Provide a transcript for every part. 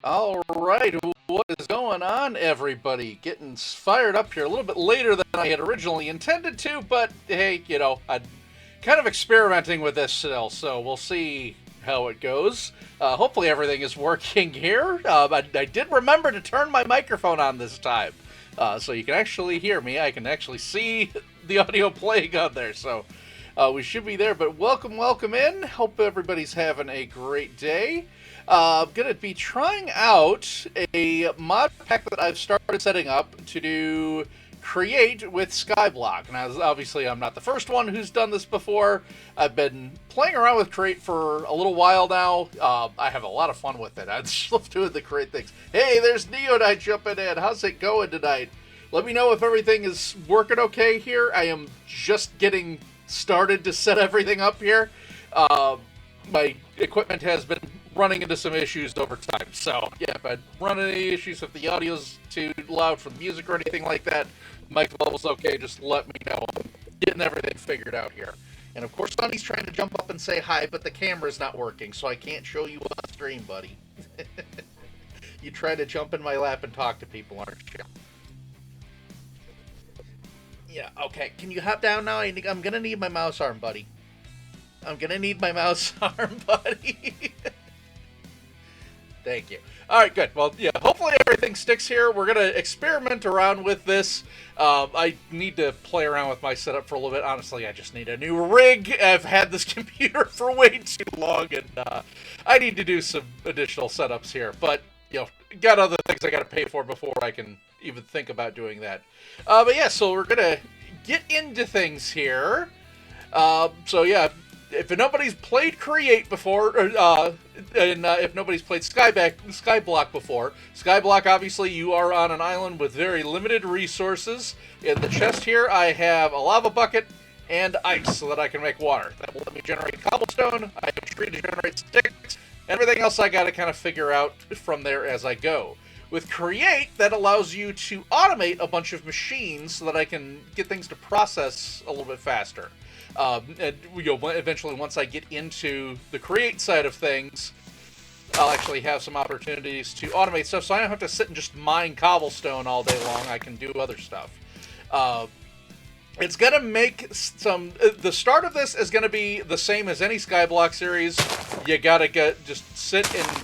All right, what is going on, everybody? Getting fired up here a little bit later than I had originally intended to, but hey, I'm kind of experimenting with this still, so we'll see how it goes. Hopefully, everything is working here. I did remember to turn my microphone on this time, so you can actually hear me. I can actually see the audio playing on there, so we should be there. But welcome in. Hope everybody's having a great day. I'm going to be trying out a mod pack that I've started setting up to do create with Skyblock. Now, obviously, I'm not the first one who's done this before. I've been playing around with create for a little while now. I have a lot of fun with it. I just love doing the create things. Hey, there's Neonite jumping in. How's it going tonight? Let me know if everything is working okay here. I am just getting started to set everything up here. My equipment has been running into some issues over time. So, yeah, if I run into any issues, if the audio's too loud for the music or anything like that, mic level's okay, just let me know. I'm getting everything figured out here. And of course, Sonny's trying to jump up and say hi, but the camera's not working, so I can't show you on stream, buddy. You try to jump in my lap and talk to people, aren't you? Yeah, okay. Can you hop down now? I'm gonna need my mouse arm, buddy. I'm gonna need my mouse arm, buddy. Thank you. All right, good. Well, yeah, hopefully everything sticks here. We're going to experiment around with this. I need to play around with my setup for a little bit. Honestly, I just need a new rig. I've had this computer for way too long, and I need to do some additional setups here. But, got other things I got to pay for before I can even think about doing that. But yeah, so we're going to get into things here. So yeah, if nobody's played Create before, and if nobody's played Skyblock before, Skyblock, obviously, you are on an island with very limited resources. In the chest here, I have a lava bucket and ice so that I can make water. That will let me generate cobblestone. I have a tree to generate sticks. Everything else I got to kind of figure out from there as I go. With Create, that allows you to automate a bunch of machines so that I can get things to process a little bit faster. And eventually, once I get into the create side of things, I'll actually have some opportunities to automate stuff, so I don't have to sit and just mine cobblestone all day long. I can do other stuff. It's going to make some... The start of this is going to be the same as any Skyblock series. You got to just sit and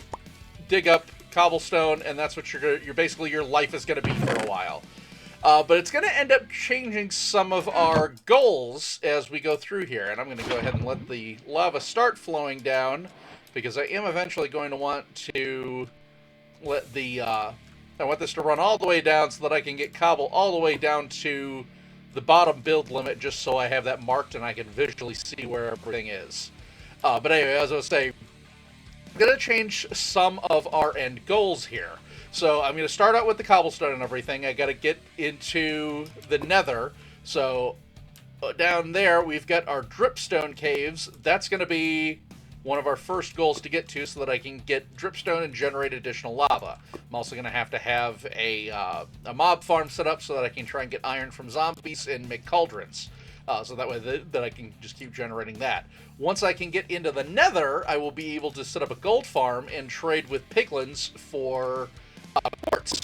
dig up cobblestone, and that's what you're basically, your life is going to be for a while. But it's going to end up changing some of our goals as we go through here. And I'm going to go ahead and let the lava start flowing down, because I am eventually going to want to let the... I want this to run all the way down so that I can get cobble all the way down to the bottom build limit, just so I have that marked and I can visually see where everything is. But anyway, as I was saying, I'm going to change some of our end goals here. So I'm going to start out with the cobblestone and everything. I got to get into the nether. So down there, we've got our dripstone caves. That's going to be one of our first goals to get to so that I can get dripstone and generate additional lava. I'm also going to have a mob farm set up so that I can try and get iron from zombies and make cauldrons. So that way that I can just keep generating that. Once I can get into the nether, I will be able to set up a gold farm and trade with piglins for... quartz.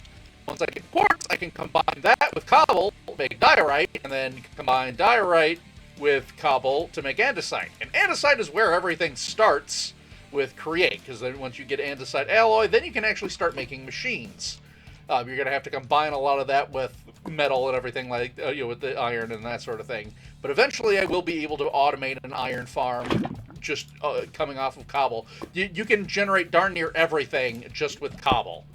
Once I get quartz, I can combine that with cobble, make diorite, and then combine diorite with cobble to make andesite. And andesite is where everything starts with Create, because then once you get andesite alloy, then you can actually start making machines. You're going to have to combine a lot of that with metal and everything, like with the iron and that sort of thing. But eventually I will be able to automate an iron farm just coming off of cobble. You can generate darn near everything just with cobble.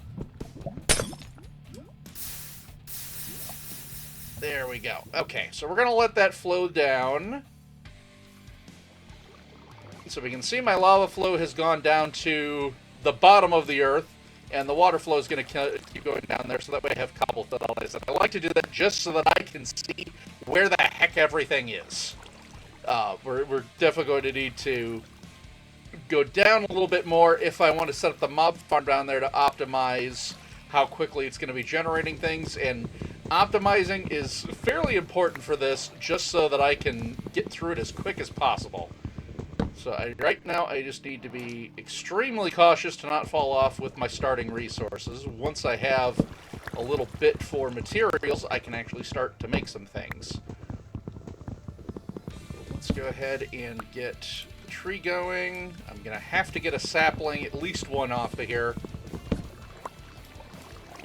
There we go. Okay, so we're going to let that flow down. So we can see my lava flow has gone down to the bottom of the earth, and the water flow is going to keep going down there, so that way I have cobble fertilizer. I like to do that just so that I can see where the heck everything is. We're definitely going to need to go down a little bit more if I want to set up the mob farm down there to optimize how quickly it's going to be generating things, and optimizing is fairly important for this, just so that I can get through it as quick as possible. So right now, I just need to be extremely cautious to not fall off with my starting resources. Once I have a little bit for materials, I can actually start to make some things. Let's go ahead and get the tree going. I'm going to have to get a sapling, at least one off of here.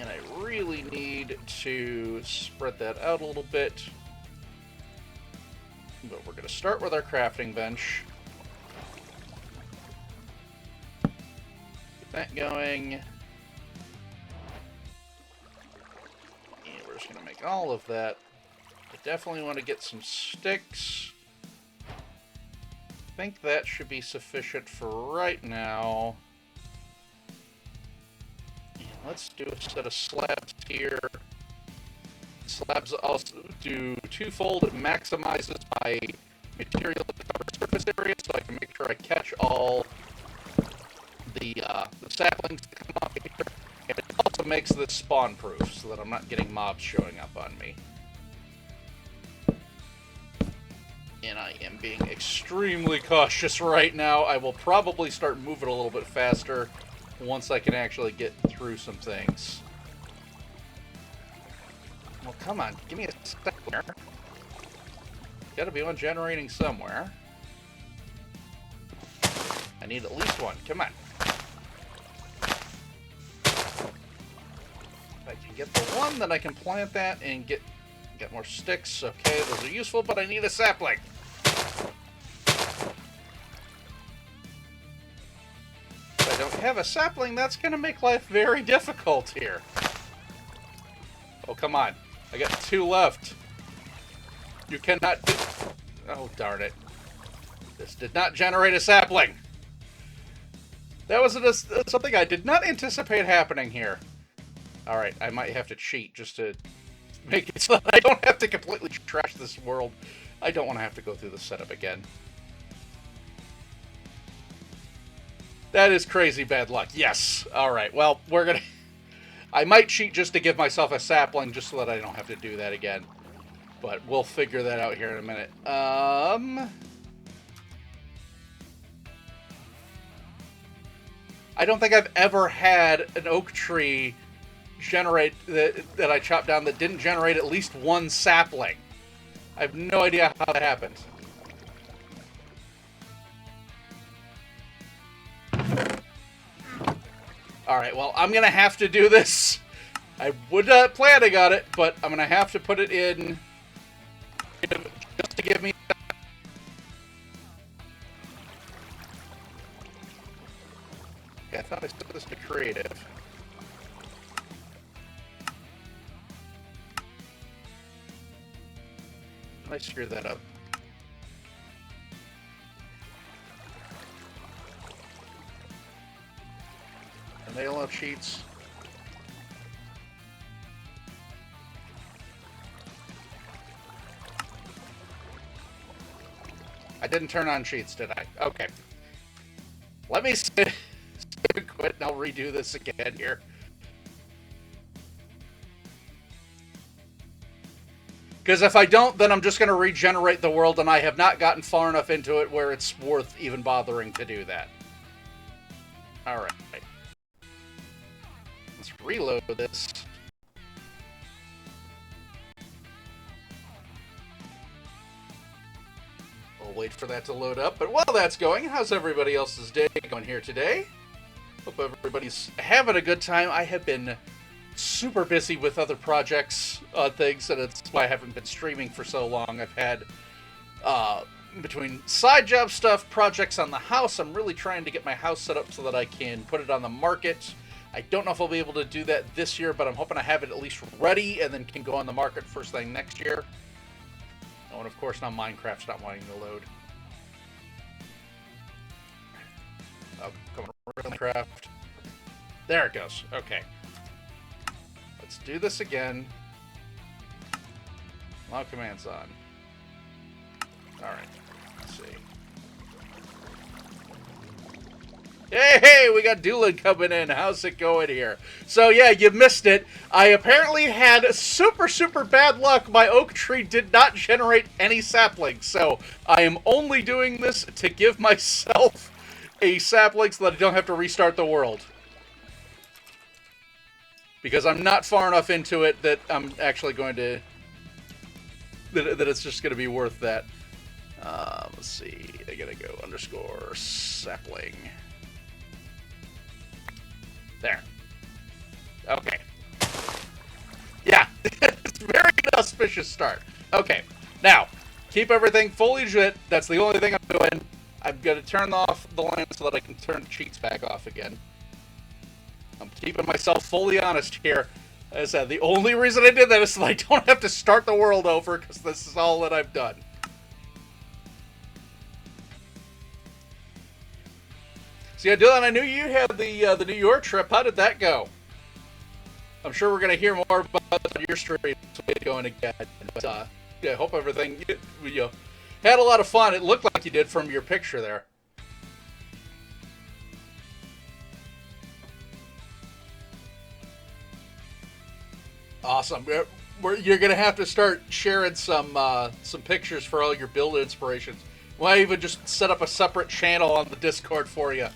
And I really need to spread that out a little bit. But we're going to start with our crafting bench. That going, and we're just going to make all of that. I definitely want to get some sticks. I think that should be sufficient for right now. And let's do a set of slabs here. Slabs also do twofold. It maximizes my material to cover surface area, so I can make sure I catch all the saplings that come off here, and it also makes this spawn proof so that I'm not getting mobs showing up on me. And I am being extremely cautious right now. I will probably start moving a little bit faster once I can actually get through some things. Well, come on, give me a second here. Gotta be one generating somewhere. I need at least one. Come on. If I can get the one, then I can plant that and get more sticks. Okay, those are useful, but I need a sapling. If I don't have a sapling, that's going to make life very difficult here. Oh, come on. I got 2 left. You cannot do... Oh, darn it. This did not generate a sapling. That was something I did not anticipate happening here. Alright, I might have to cheat just to make it so that I don't have to completely trash this world. I don't want to have to go through the setup again. That is crazy bad luck. Yes. Alright, well, we're gonna... I might cheat just to give myself a sapling just so that I don't have to do that again. But we'll figure that out here in a minute. I don't think I've ever had an oak tree generate that I chopped down that didn't generate at least one sapling. I have no idea how that happened. Alright, well, I'm gonna have to do this. I would not planning on it, but I'm gonna have to put it in just to give me... Yeah, I thought I set this to creative. I screwed that up. And they all have cheats. I didn't turn on cheats, did I? Okay. Let me quit and I'll redo this again here. Because if I don't, then I'm just going to regenerate the world, and I have not gotten far enough into it where it's worth even bothering to do that. Alright. Let's reload this. We'll wait for that to load up, but while that's going, how's everybody else's day going here today? Hope everybody's having a good time. I have been super busy with other projects, things, and it's why I haven't been streaming for so long. I've had, between side job stuff, projects on the house, I'm really trying to get my house set up so that I can put it on the market. I don't know if I'll be able to do that this year, but I'm hoping to have it at least ready and then can go on the market first thing next year. Oh, and of course now Minecraft's not wanting to load. Oh, come on, Minecraft. There it goes. Okay. Let's do this again. Allow commands on. Alright. Let's see. Hey, we got Doolin coming in. How's it going here? So yeah, you missed it. I apparently had super, super bad luck. My oak tree did not generate any saplings, so I am only doing this to give myself a sapling so that I don't have to restart the world. Because I'm not far enough into it that I'm actually going to... that it's just going to be worth that. Let's see. I gotta go underscore sapling. There. Okay. Yeah. It's a very auspicious start. Okay. Now, keep everything fully legit. That's the only thing I'm doing. I'm going to turn off the land so that I can turn the cheats back off again. I'm keeping myself fully honest here. As I said, the only reason I did that is so that I don't have to start the world over, because this is all that I've done. So yeah, Dylan, I knew you had the New York trip. How did that go? I'm sure we're going to hear more about your stream going again. But yeah, I hope everything, you had a lot of fun. It looked like you did from your picture there. Awesome. You're going to have to start sharing some pictures for all your build inspirations. Why even just set up a separate channel on the Discord for you?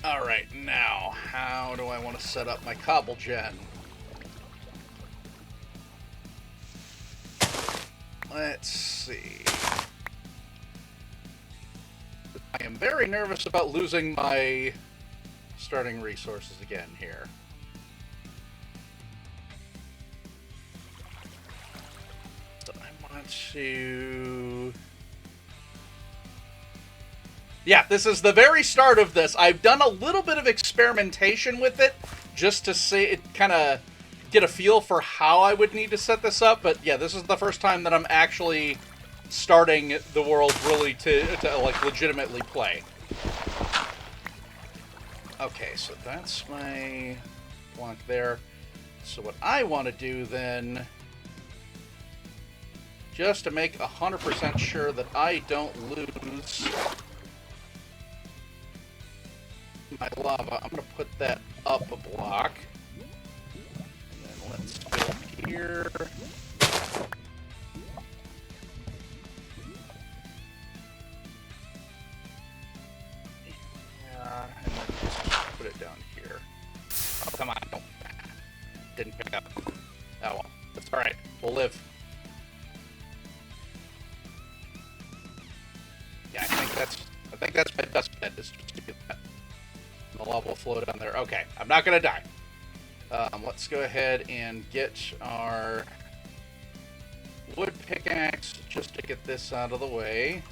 Alright, now, how do I want to set up my cobble gen? Let's see. I am very nervous about losing my starting resources again here. So I want to... Yeah, this is the very start of this. I've done a little bit of experimentation with it, just to see it, kind of get a feel for how I would need to set this up. But yeah, this is the first time that I'm actually starting the world really to like legitimately play. Okay, so that's my block there. So what I want to do then, just to make 100% sure that I don't lose my lava, I'm going to put that up a block. And then let's go here. Yeah, and then just put it down here. Oh, come on. Don't. Didn't pick up. Oh, well. That's alright. We'll live. Yeah, I think that's my best bet, is just to get that. The lava will flow down there. Okay, I'm not gonna die. Let's go ahead and get our wood pickaxe just to get this out of the way.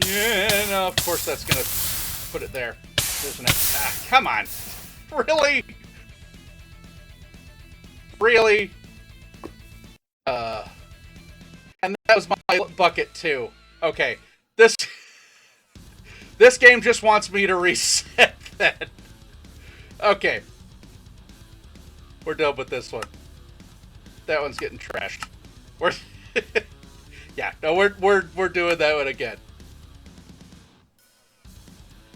Yeah, no, of course that's gonna put it there, isn't it? Ah, come on! Really? Really? And that was my bucket too. Okay. This game just wants me to reset that. Okay. We're done with this one. That one's getting trashed. Yeah, no, we're doing that one again.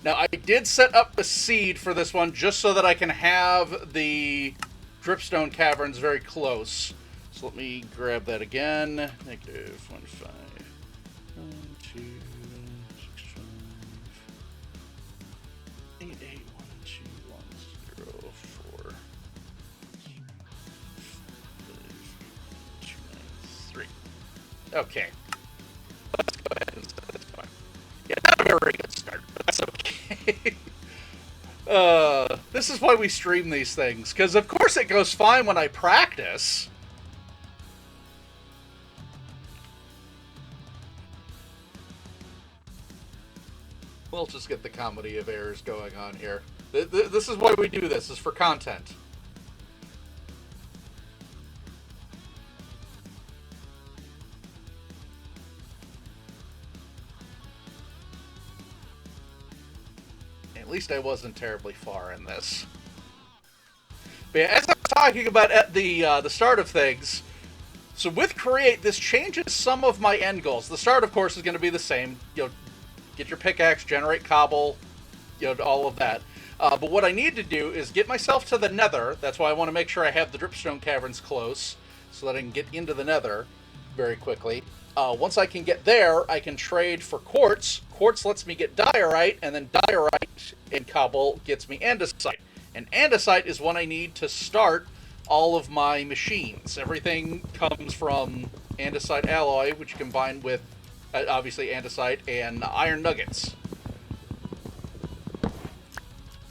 Now, I did set up the seed for this one just so that I can have the dripstone caverns very close. So let me grab that again. Negative 1.5. 1, 2, 6, 5, 8, 8, 1, 2, 1, 0, 4, 5, 2, 9, 3. Okay. Let's go ahead and set this going. Yeah, not a very good start, but that's okay. This is why we stream these things, because of course it goes fine when I practice. We'll just get the comedy of errors going on here. This is why we do this, is for content. At least I wasn't terribly far in this. But yeah, as I was talking about at the start of things, So with create, this changes some of my end goals. The start, of course, is going to be the same. Get your pickaxe, generate cobble, all of that. But what I need to do is get myself to the nether. That's why I want to make sure I have the dripstone caverns close, so that I can get into the nether very quickly. Once I can get there, I can trade for quartz. Quartz lets me get diorite, and then diorite and cobble gets me andesite. And andesite is what I need to start all of my machines. Everything comes from andesite alloy, which you combine with, obviously, andesite and iron nuggets.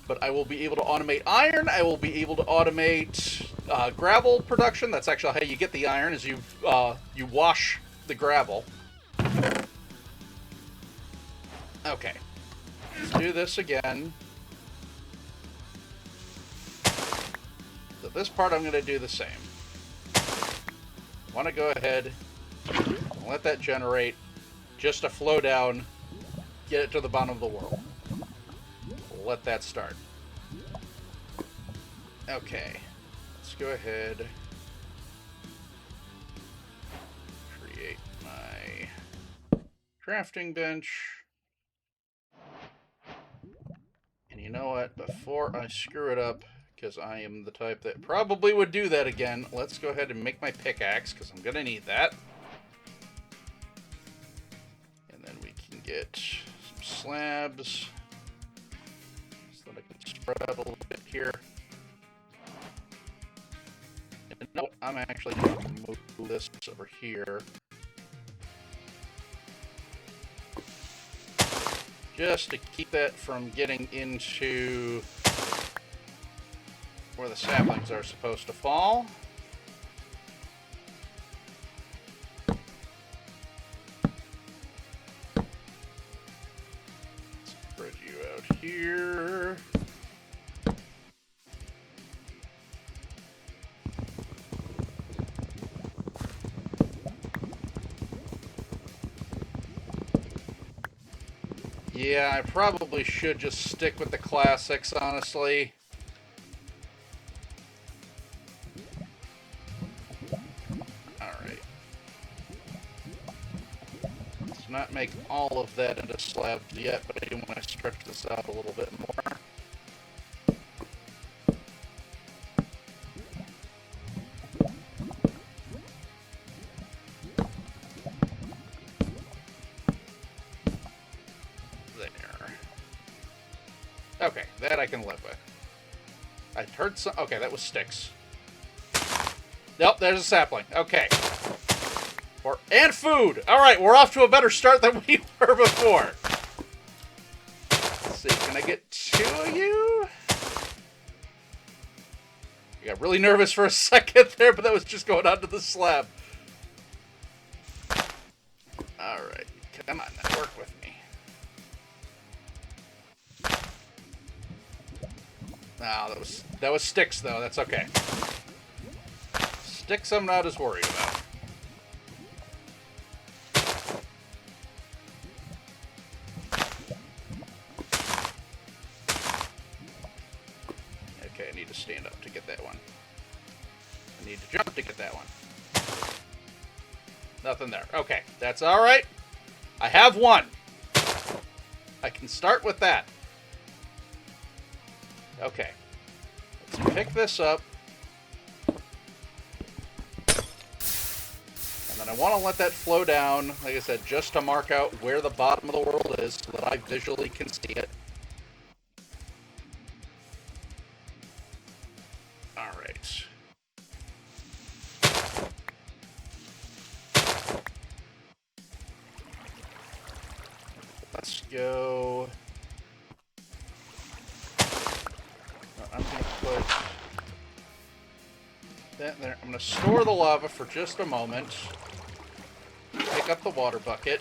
But I will be able to automate iron. I will be able to automate gravel production. That's actually how you get the iron, is you wash the gravel. Okay. Let's do this again. So this part I'm going to do the same. I want to go ahead and let that generate just to flow down, get it to the bottom of the world. We'll let that start. Okay. Let's go ahead. Create my crafting bench. And you know what? Before I screw it up, because I am the type that probably would do that again, let's go ahead and make my pickaxe, because I'm going to need that. And then we can get some slabs, so that I can spread out a little bit here. And no, I'm actually going to move this over here. Just to keep that from getting into where the saplings are supposed to fall. Spread you out here. Yeah, I probably should just stick with the classics, honestly. Alright. Let's not make all of that into slabs yet, but I do want to stretch this out a little bit more. Okay, that I can live with. I heard some... Okay, that was sticks. Nope, there's a sapling. Okay. And food! Alright, we're off to a better start than we were before. Let's see, can I get 2 of you? I got really nervous for a second there, but that was just going onto the slab. Alright, come on now, work with me. No, that was sticks, though. That's okay. Sticks I'm not as worried about. Okay, I need to stand up to get that one. I need to jump to get that one. Nothing there. Okay, that's alright. I have one. I can start with that. Okay. Let's pick this up. And then I want to let that flow down, like I said, just to mark out where the bottom of the world is so that I visually can see it. Alright. Let's go... I'm going to put that there. I'm going to store the lava for just a moment. Pick up the water bucket.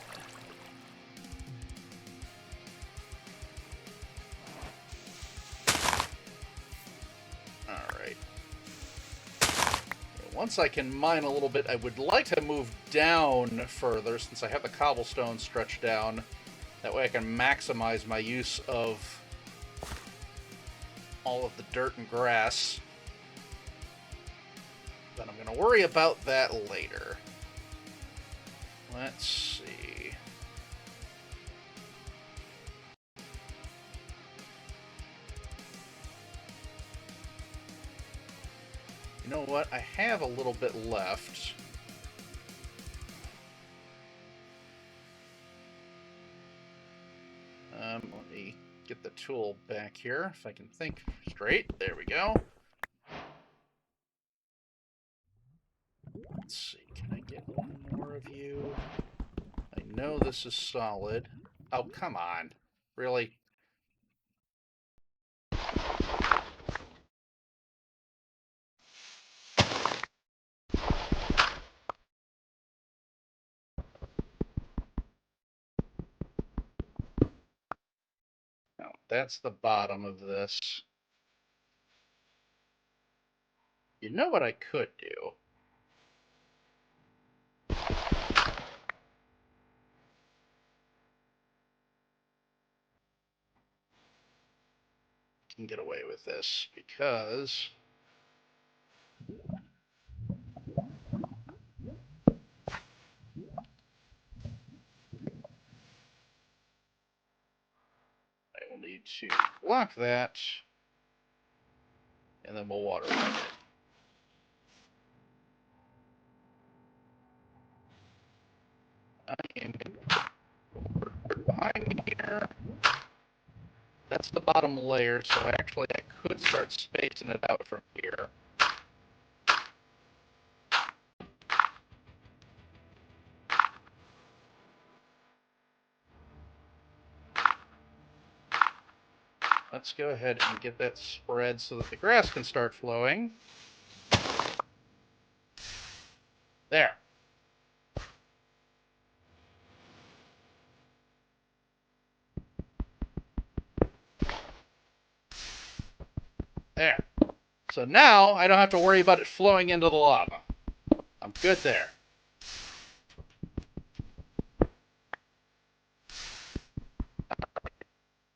Alright. Once I can mine a little bit, I would like to move down further since I have the cobblestone stretched down. That way I can maximize my use of all of the dirt and grass. Then I'm going gonna worry about that later. Let's see. You know what? I have a little bit left. Let me get the tool back here, if I can think straight. There we go. Let's see, can I get one more of you? I know this is solid. Oh, come on. Really? No, that's the bottom of this. You know what I could do? Can get away with this because I will need to block that, and then we'll water it. I am behind me here. That's the bottom layer, so actually I could start spacing it out from here. Let's go ahead and get that spread so that the grass can start flowing. There. There. So now I don't have to worry about it flowing into the lava. I'm good there.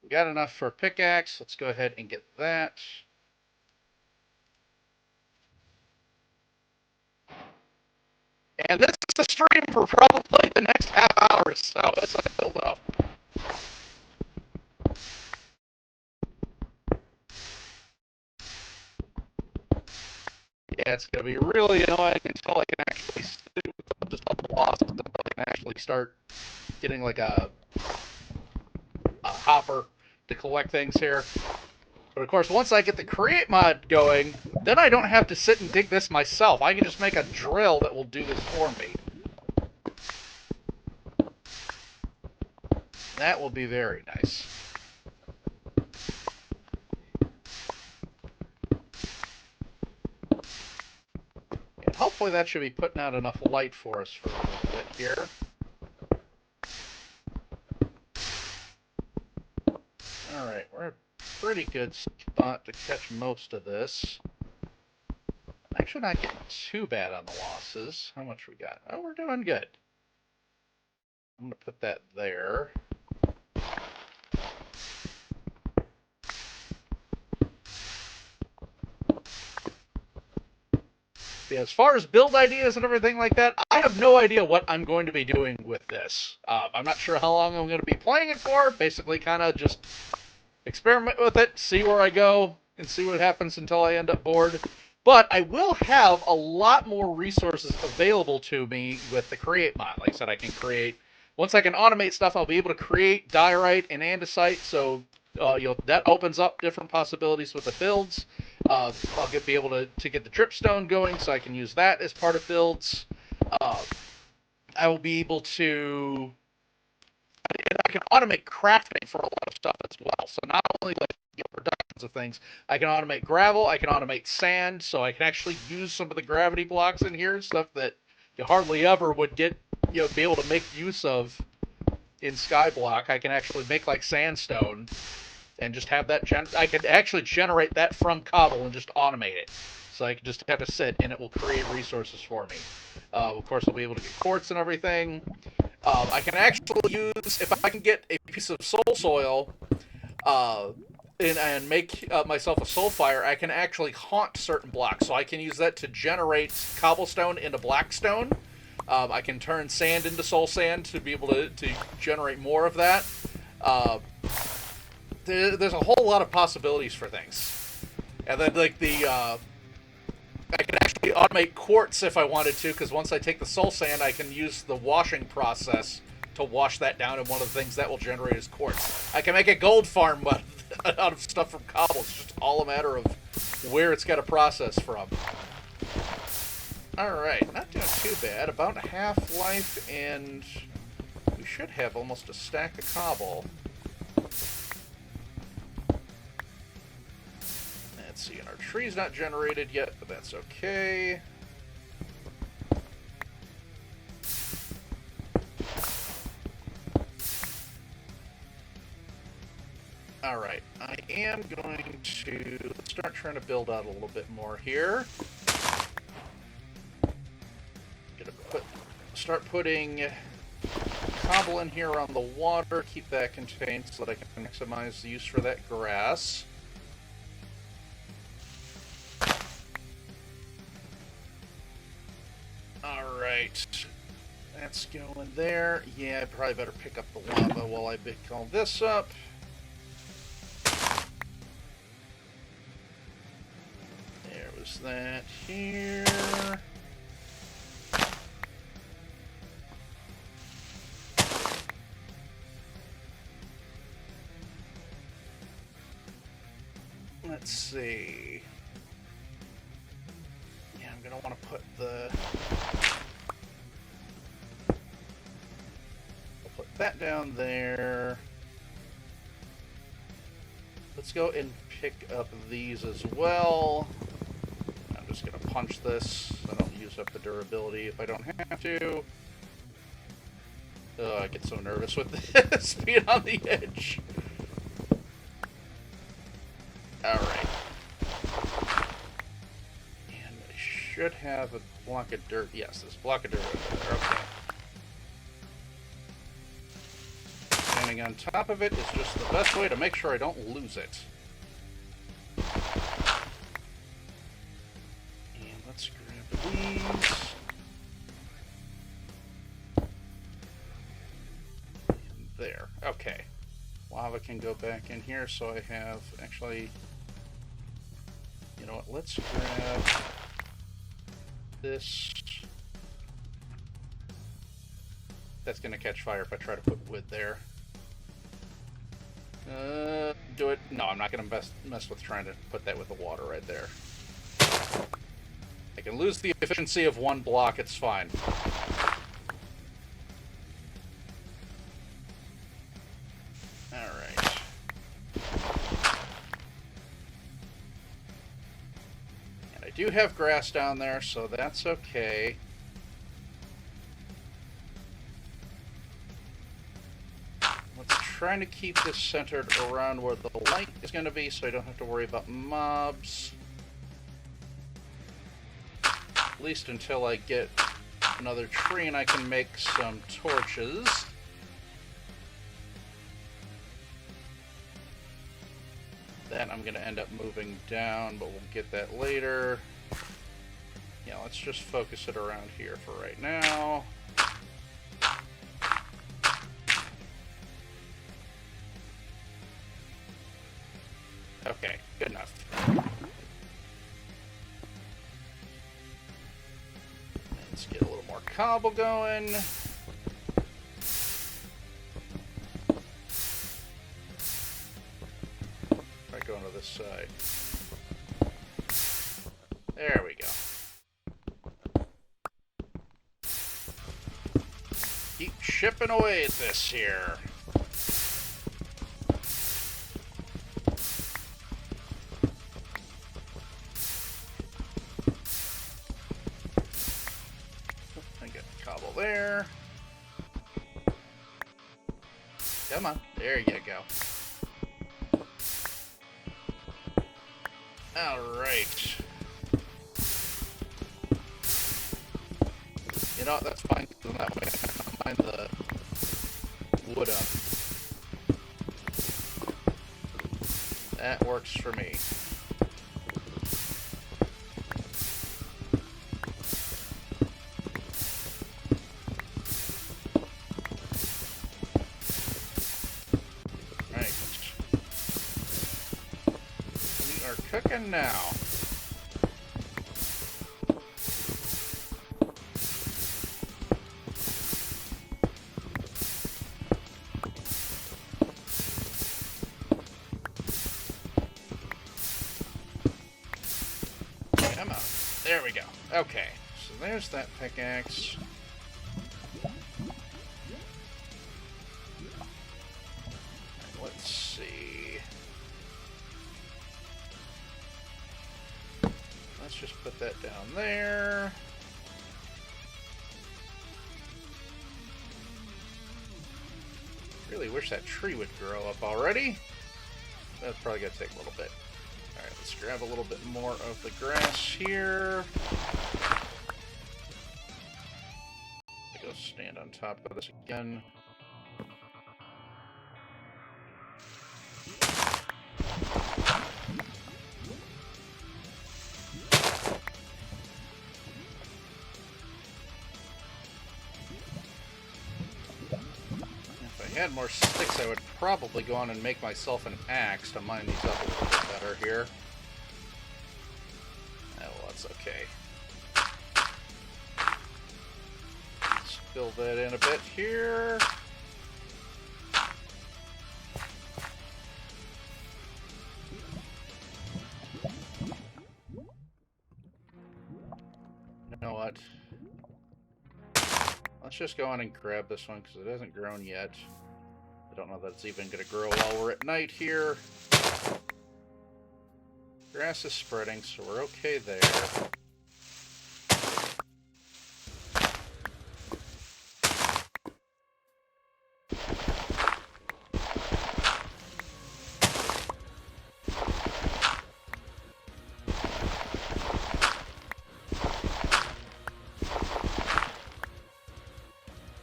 We got enough for a pickaxe. Let's go ahead and get that. And this is the stream for probably the next half hour, so as I build up. Yeah, it's going to be really annoying until I can actually just up the lost until I can actually start getting like a hopper to collect things here. But of course, once I get the create mod going, then I don't have to sit and dig this myself. I can just make a drill that will do this for me. That will be very nice. And hopefully that should be putting out enough light for us for a little bit here. Alright, we're at a pretty good spot to catch most of this. Actually not getting too bad on the losses. How much we got? Oh, we're doing good. I'm going to put that there. Yeah, as far as build ideas and everything like that, I have no idea what I'm going to be doing with this. I'm not sure how long I'm going to be playing it for. Basically, kind of just experiment with it, see where I go, and see what happens until I end up bored. But I will have a lot more resources available to me with the create mod. Like I said, I can create. Once I can automate stuff, I'll be able to create diorite and andesite. So that opens up different possibilities with the builds. I'll be able to get the dripstone going, so I can use that as part of builds. I will be able to. And I can automate crafting for a lot of stuff as well. So not only like productions of things, I can automate gravel, I can automate sand, so I can actually use some of the gravity blocks in here, stuff that you hardly ever would get, be able to make use of in Skyblock. I can actually make like sandstone and just have that. I can actually generate that from cobble and just automate it. So I can just have to sit and it will create resources for me. Of course, I'll be able to get quartz and everything. I can actually use, if I can get a piece of soul soil, and make myself a soul fire, I can actually haunt certain blocks. So I can use that to generate cobblestone into blackstone. I can turn sand into soul sand to be able to generate more of that. There's a whole lot of possibilities for things. And then, like, I can actually automate quartz if I wanted to, because once I take the soul sand, I can use the washing process to wash that down, and one of the things that will generate is quartz. I can make a gold farm out of stuff from cobble. It's just all a matter of where it's got to process from. Alright, not doing too bad. About half life, and we should have almost a stack of cobble. Let's see, and our tree's not generated yet, but that's okay. Alright, I am going to start trying to build out a little bit more here. Start putting cobble in here around the water, keep that contained so that I can maximize the use for that grass. Alright, that's going there. Yeah, I probably better pick up the lava while I pick all this up. There was that here. Let's see. Yeah, I'm going to want to put I'll put that down there. Let's go and pick up these as well. I'm just going to punch this so I don't use up the durability if I don't have to. Oh, I get so nervous with this being on the edge. Alright. And I should have a block of dirt. Yes, this block of dirt over there. Okay. Standing on top of it is just the best way to make sure I don't lose it. And let's grab these. There. Okay. Lava can go back in here, so I have actually... You know what, let's grab this. That's going to catch fire if I try to put wood there. Do it. No, I'm not going to mess with trying to put that with the water right there. I can lose the efficiency of one block, it's fine. Alright. And I do have grass down there, so that's okay. Trying to keep this centered around where the light is going to be so I don't have to worry about mobs. At least until I get another tree and I can make some torches. Then I'm going to end up moving down, but we'll get that later. Yeah, let's just focus it around here for right now. Okay, good enough. Let's get a little more cobble going. Try going to this side. There we go. Keep chipping away at this here. There. Come on. There you go. Alright. You know what? That's fine. That way I can find the wood up. That works for me. Right. We are cooking now. Come on. There we go. Okay. So there's that pickaxe. Let's see. Let's just put that down there. Really wish that tree would grow up already. That's probably going to take a little bit. Alright, let's grab a little bit more of the grass here. Go stand on top of this again. If I had more sticks, I would probably go on and make myself an axe to mine these up a little bit better here. Oh, well, that's okay. Let's fill that in a bit here. You know what? Let's just go on and grab this one because it hasn't grown yet. I don't know that it's even going to grow while we're at night here. Grass is spreading, so we're okay there.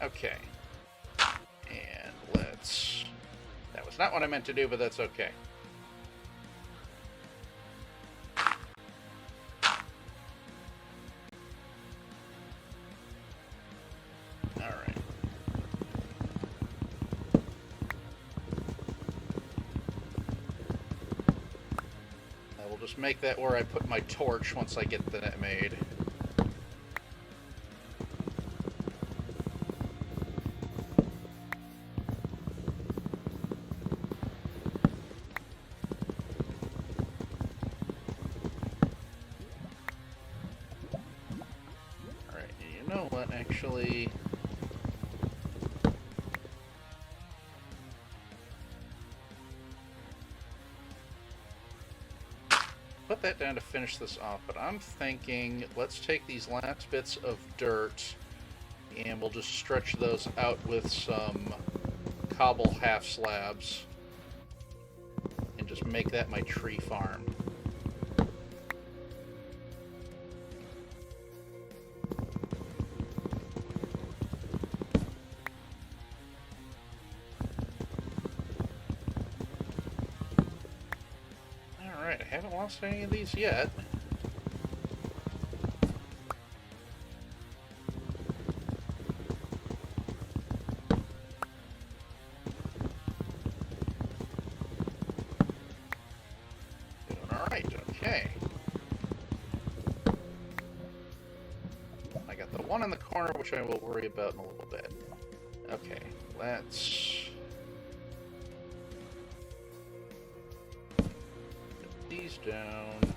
Okay. And let's... That was not what I meant to do, but that's okay. Alright. I will just make that where I put my torch once I get that made. You know what, actually... Put that down to finish this off, but I'm thinking let's take these last bits of dirt and we'll just stretch those out with some cobble half slabs and just make that my tree farm. Alright, I haven't lost any of these yet. Doing alright, okay. I got the one in the corner, which I will worry about in a little bit. Okay, let's... these down.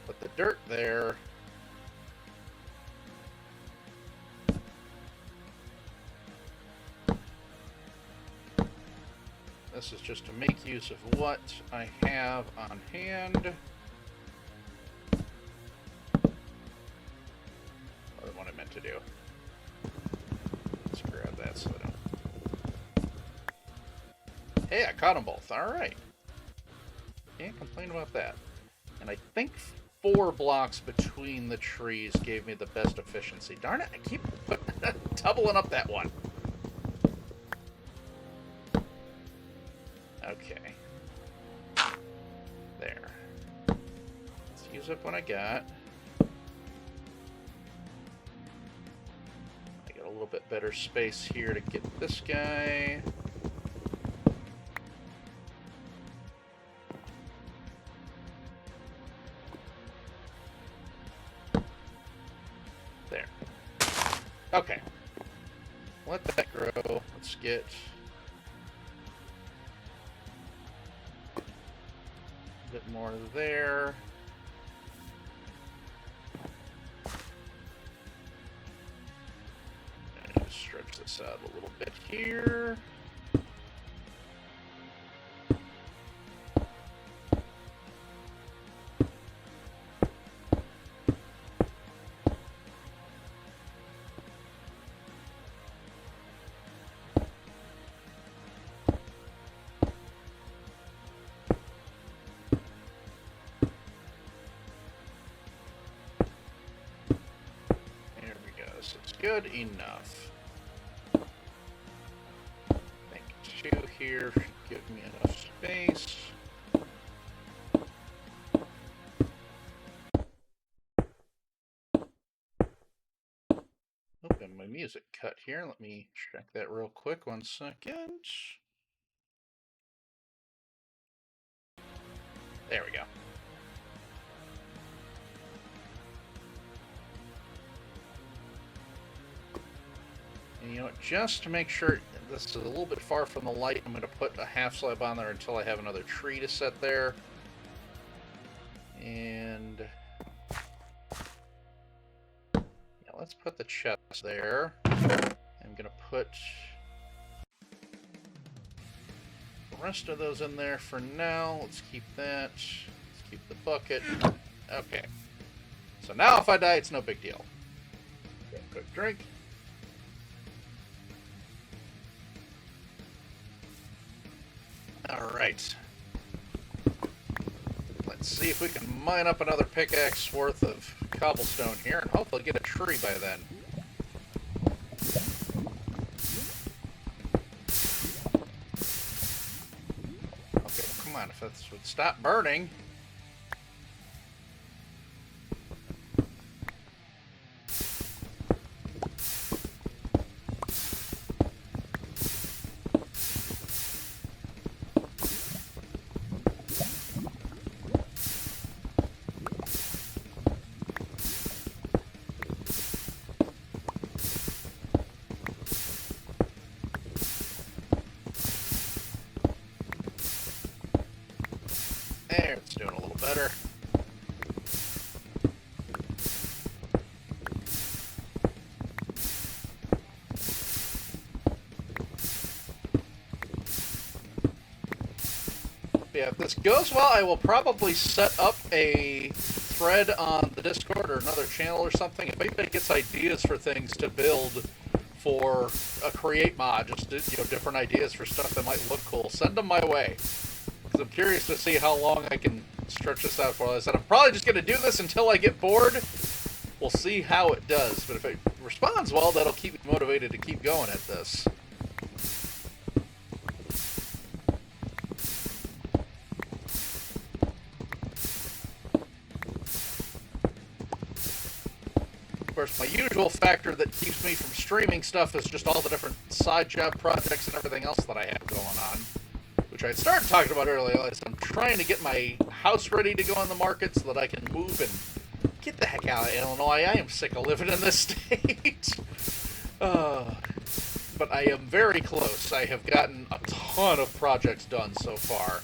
Put the dirt there. This is just to make use of what I have on hand. What I meant to do. Let's grab that so I don't... Hey, I caught them both. Alright. Can't complain about that. And I think 4 blocks between the trees gave me the best efficiency. Darn it, I keep doubling up that one. Okay. There. Let's use up what I got. I got a little bit better space here to get this guy. There. Okay. Let that grow. Let's get a bit more there. And stretch this out a little bit here. Good enough. I think 2 here should give me enough space. Oh, and my music cut here. Let me check that real quick. 1 second. There we go. And you know what, just to make sure this is a little bit far from the light, I'm going to put a half slab on there until I have another tree to set there. And yeah, let's put the chest there. I'm going to put the rest of those in there for now. Let's keep that. Let's keep the bucket. Okay. So now if I die, it's no big deal. Get a quick drink. Alright. Let's see if we can mine up another pickaxe worth of cobblestone here and hopefully get a tree by then. Okay, come on, if this would stop burning. There, it's doing a little better. Yeah, if this goes well, I will probably set up a thread on the Discord or another channel or something. If anybody gets ideas for things to build for a create mod, just different ideas for stuff that might look cool, send them my way. Because I'm curious to see how long I can stretch this out for. Like I said, I'm probably just going to do this until I get bored. We'll see how it does. But if it responds well, that'll keep me motivated to keep going at this. Of course, my usual factor that keeps me from streaming stuff is just all the different side job projects and everything else that I have going on. Which I had started talking about earlier. I'm trying to get my house ready to go on the market so that I can move and get the heck out of Illinois. I am sick of living in this state. But I am very close. I have gotten a ton of projects done so far.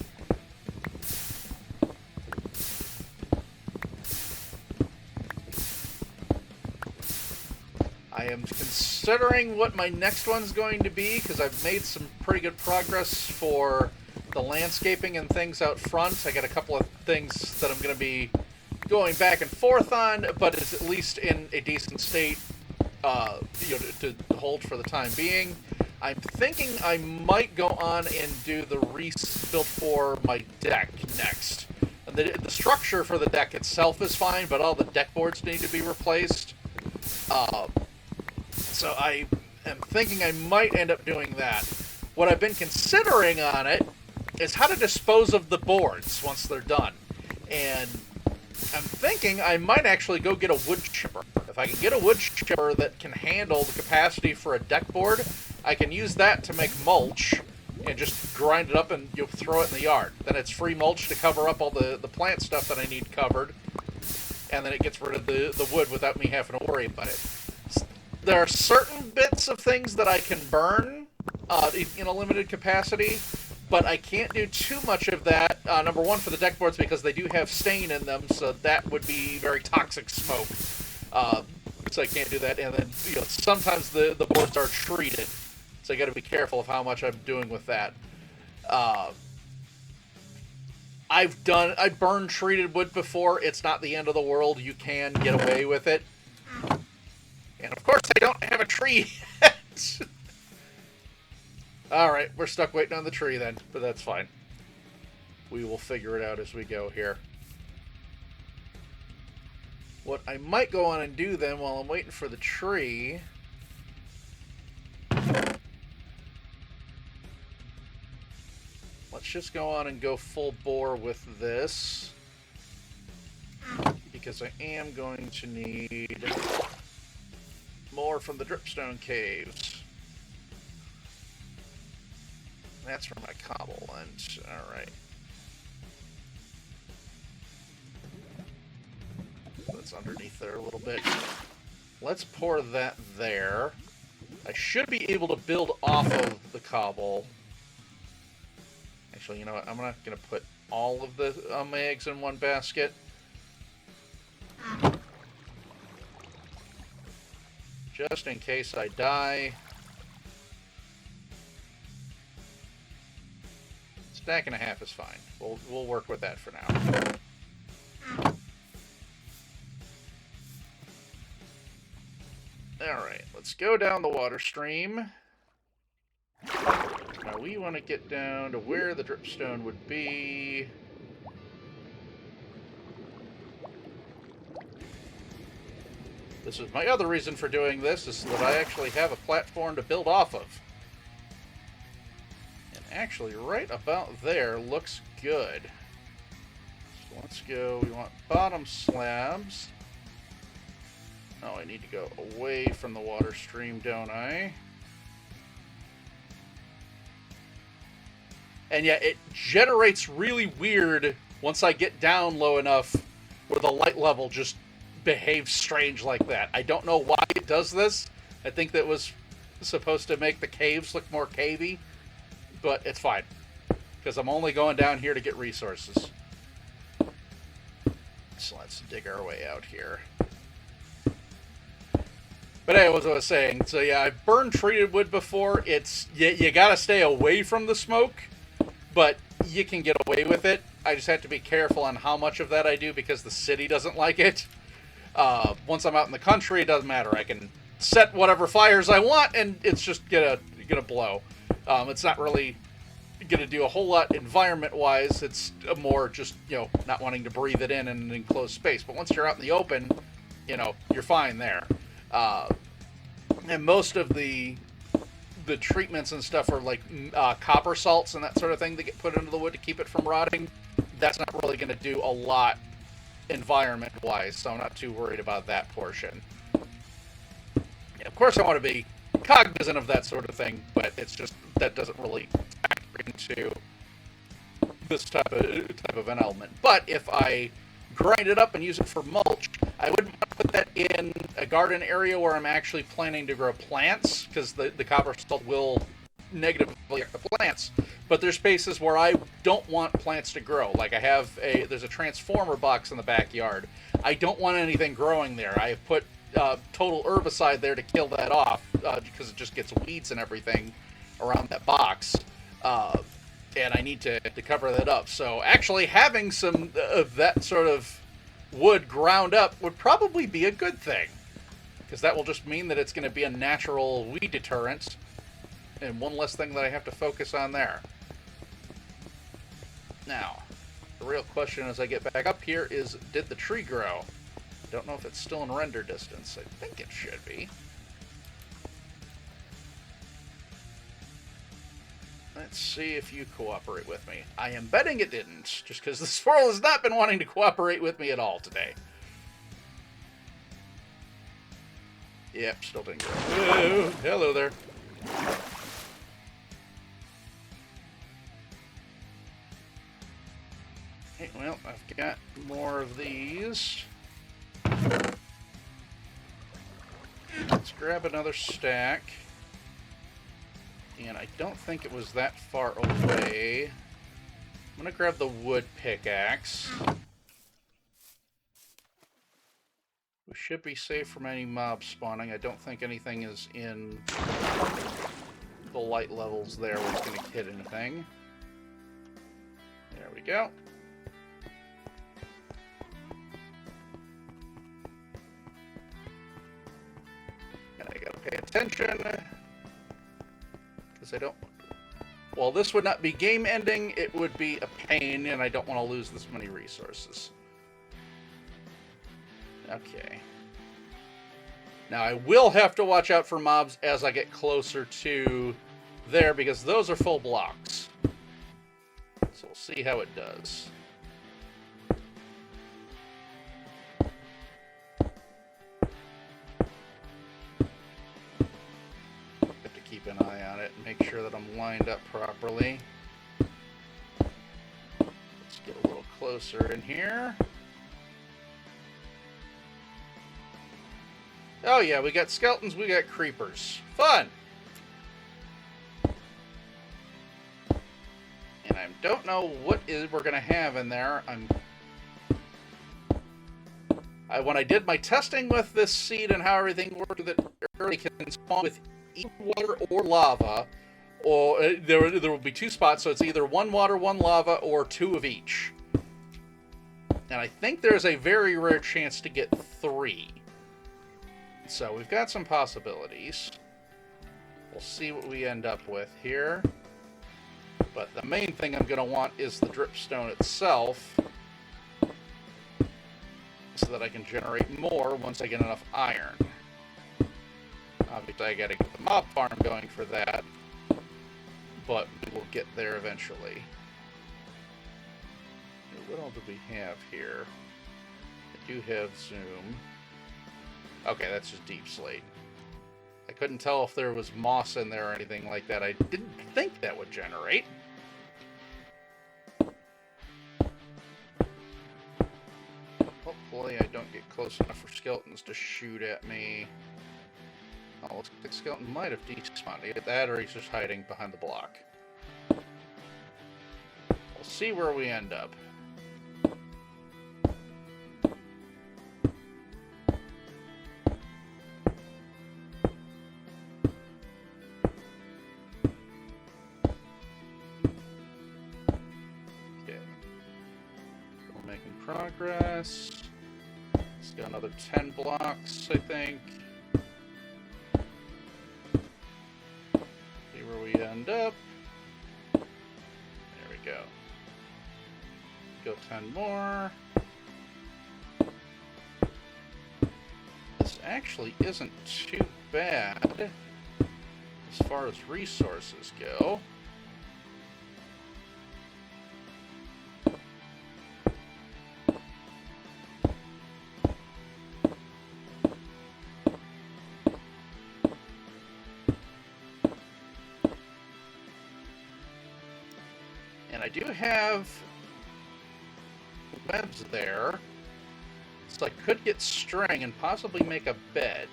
I am considering what my next one's going to be, because I've made some pretty good progress for the landscaping and things out front. I got a couple of things that I'm going to be going back and forth on, but it's at least in a decent state to hold for the time being. I'm thinking I might go on and do the build for my deck next. And the structure for the deck itself is fine, but all the deck boards need to be replaced. So I am thinking I might end up doing that. What I've been considering on it is how to dispose of the boards once they're done. And I'm thinking I might actually go get a wood chipper. If I can get a wood chipper that can handle the capacity for a deck board, I can use that to make mulch and just grind it up and you'll throw it in the yard. Then it's free mulch to cover up all the plant stuff that I need covered. And then it gets rid of the wood without me having to worry about it. There are certain bits of things that I can burn in a limited capacity, but I can't do too much of that. Number one, for the deck boards, because they do have stain in them, so that would be very toxic smoke. So I can't do that. And then, sometimes the boards are treated, so I got to be careful of how much I'm doing with that. I've burned treated wood before. It's not the end of the world. You can get away with it. And of course, I don't have a tree yet. Alright, we're stuck waiting on the tree then, but that's fine. We will figure it out as we go here. What I might go on and do then, while I'm waiting for the tree... Let's just go on and go full bore with this. Because I am going to need more from the dripstone caves. That's for my cobble lens. Alright. That's underneath there a little bit. Let's pour that there. I should be able to build off of the cobble. Actually, you know what? I'm not going to put all of the my eggs in one basket. Just in case I die. Stack and a half is fine. We'll work with that for now. Alright, let's go down the water stream. Now we want to get down to where the dripstone would be. This is my other reason for doing this, is that I actually have a platform to build off of. And actually, right about there looks good. So let's go, we want bottom slabs. Oh, I need to go away from the water stream, don't I? And yeah, it generates really weird once I get down low enough where the light level just behaves strange like that. I don't know why it does this. I think that was supposed to make the caves look more cavey, but it's fine. Because I'm only going down here to get resources. So let's dig our way out here. But anyway, what I was saying, so yeah, I've burned treated wood before. It's, you gotta stay away from the smoke, but you can get away with it. I just have to be careful on how much of that I do because the city doesn't like it. Once I'm out in the country, it doesn't matter. I can set whatever fires I want, and it's just gonna blow. It's not really gonna do a whole lot environment-wise. It's more just, not wanting to breathe it in an enclosed space. But once you're out in the open, you're fine there. And most of the treatments and stuff are like copper salts and that sort of thing that get put into the wood to keep it from rotting. That's not really going to do a lot environment-wise, so I'm not too worried about that portion. Yeah, of course, I want to be cognizant of that sort of thing, but it's just that doesn't really factor into this type of an element. But if I grind it up and use it for mulch, I wouldn't want to put that in a garden area where I'm actually planning to grow plants, because the copper salt will negatively affect the plants. But there's spaces where I don't want plants to grow. Like there's a transformer box in the backyard. I don't want anything growing there. I have put total herbicide there to kill that off, because it just gets weeds and everything around that box. And I need to cover that up. So actually having some of that sort of wood ground up would probably be a good thing, because that will just mean that it's going to be a natural weed deterrent, and one less thing that I have to focus on there. Now, the real question as I get back up here is, did the tree grow? Don't know if it's still in render distance. I think it should be. Let's see if you cooperate with me. I am betting it didn't, just because the squirrel has not been wanting to cooperate with me at all today. Yep, still didn't go. Whoa, hello there. Okay, well, I've got more of these. Let's grab another stack. And I don't think it was that far away. I'm going to grab the wood pickaxe. We should be safe from any mob spawning. I don't think anything is in the light levels there where it's going to hit anything. There we go. And I got to pay attention. Because I don't... Well, this would not be game ending. It would be a pain, and I don't want to lose this many resources. Okay. Now, I will have to watch out for mobs as I get closer to there, because those are full blocks. So we'll see how it does. Have to keep an eye on it and make sure that I'm lined up properly. Let's get a little closer in here. Oh yeah, we got skeletons, we got creepers. Fun! And I don't know what we're going to have in there. When I did my testing with this seed and how everything worked, that it can spawn with either water or lava. Or there will be two spots, so it's either one water, one lava, or two of each. And I think there's a very rare chance to get 3. So we've got some possibilities. We'll see what we end up with here. But the main thing I'm going to want is the dripstone itself, so that I can generate more once I get enough iron. Obviously I got to get the mob farm going for that, but we will get there eventually. What all do we have here? I do have zoom. Okay, that's just deep slate. I couldn't tell if there was moss in there or anything like that. I didn't think that would generate. Hopefully I don't get close enough for skeletons to shoot at me. Oh, looks like the skeleton might have despawned. Either that or he's just hiding behind the block. We'll see where we end up. Progress. It's got another 10 blocks, I think. See where we end up. There we go. Go 10 more. This actually isn't too bad as far as resources go. And I do have webs there, so I could get string and possibly make a bed.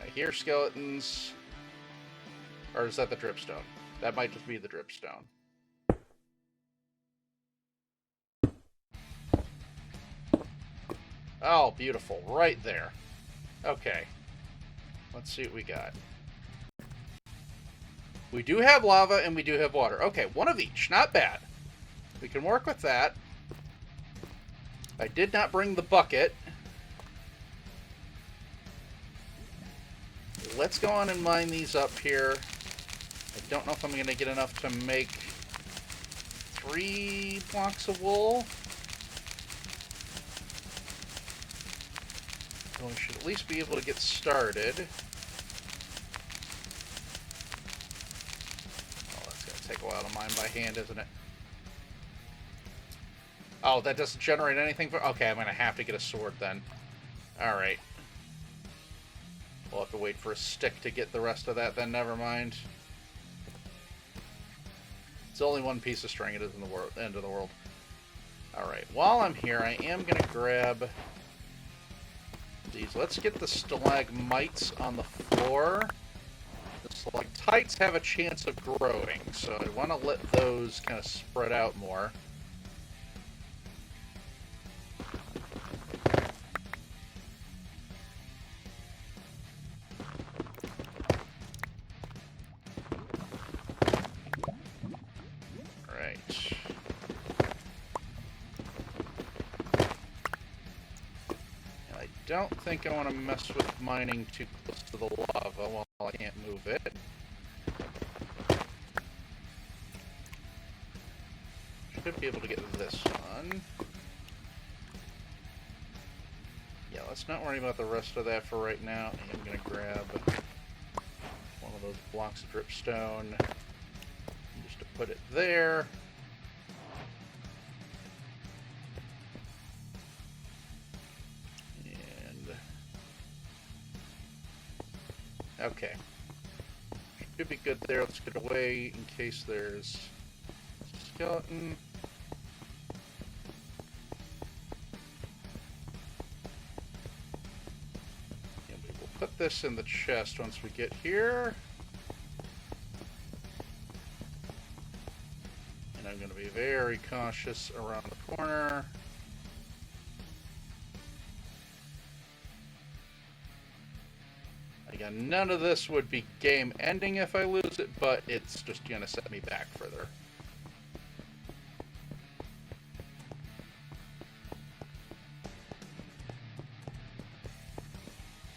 I hear skeletons. Or is that the dripstone? That might just be the dripstone. Oh, beautiful. Right there. Okay. Let's see what we got. We do have lava and we do have water. Okay, one of each. Not bad. We can work with that. I did not bring the bucket. Let's go on and mine these up here. I don't know if I'm going to get enough to make 3 blocks of wool. So we should at least be able to get started. mine by hand, isn't it? Oh, that doesn't generate anything for... Okay, I'm going to have to get a sword then. Alright. We'll have to wait for a stick to get the rest of that then, never mind. It's only one piece of string, it is in the end of the world. Alright, while I'm here, I am going to grab these. Let's get the stalagmites on the floor. The stalactites have a chance of growing, so I want to let those kind of spread out more. Don't think I want to mess with mining too close to the lava while I can't move it. Should be able to get this on. Yeah, let's not worry about the rest of that for right now. I'm going to grab one of those blocks of dripstone just to put it there. Okay. Should be good there. Let's get away in case there's a skeleton. And we will put this in the chest once we get here. And I'm going to be very cautious around the corner. Again, none of this would be game ending if I lose it, but it's just going to set me back further.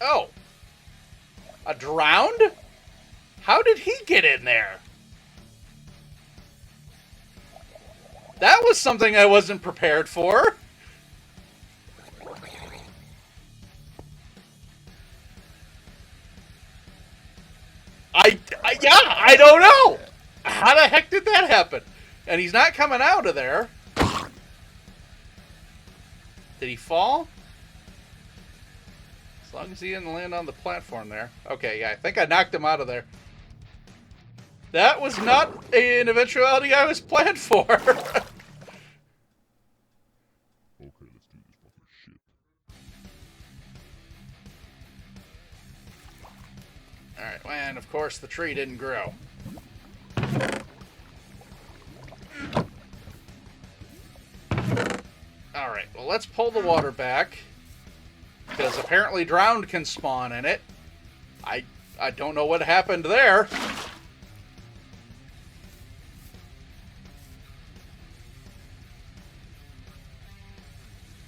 Oh! A drowned? How did he get in there? That was something I wasn't prepared for. Yeah, I don't know. How the heck did that happen? And he's not coming out of there. Did he fall? As long as he didn't land on the platform there. Okay, yeah, I think I knocked him out of there. That was not an eventuality I was planned for. Okay, let's do this fucking shit. Alright, and of course the tree didn't grow. Alright, well let's pull the water back. Because apparently drowned can spawn in it. I don't know what happened there.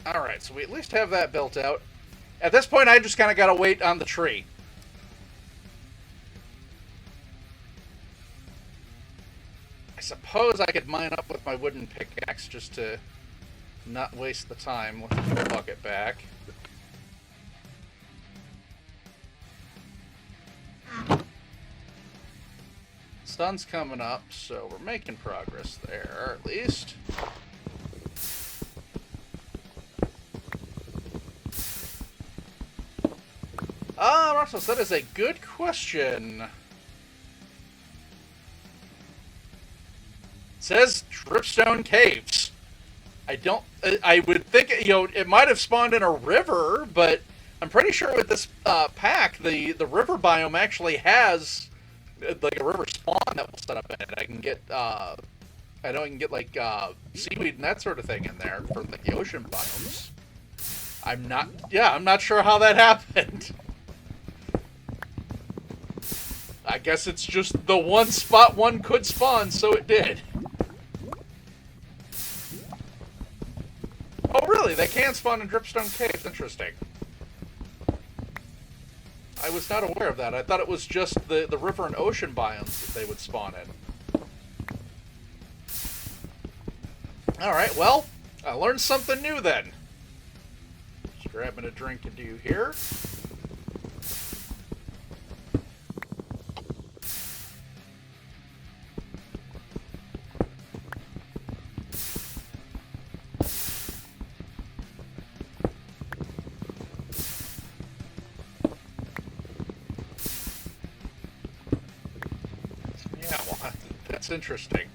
Alright, so we at least have that built out. At this point, I just kind of got to wait on the tree. I suppose I could mine up with my wooden pickaxe just to not waste the time. Let's put the bucket back. Sun's coming up, so we're making progress there, at least. Rasmus, that is a good question. It says Dripstone Caves. I would think, it might have spawned in a river, but I'm pretty sure with this pack, the river biome actually has like a river spawn that will set up in it. I can get, I know I can get like seaweed and that sort of thing in there for like the ocean biomes. I'm not sure how that happened. I guess it's just the one spot one could spawn, so it did. Oh, really? They can spawn in Dripstone Caves. Interesting. I was not aware of that. I thought it was just the river and ocean biomes that they would spawn in. Alright, well, I learned something new then. Just grabbing a drink to do here. That's interesting.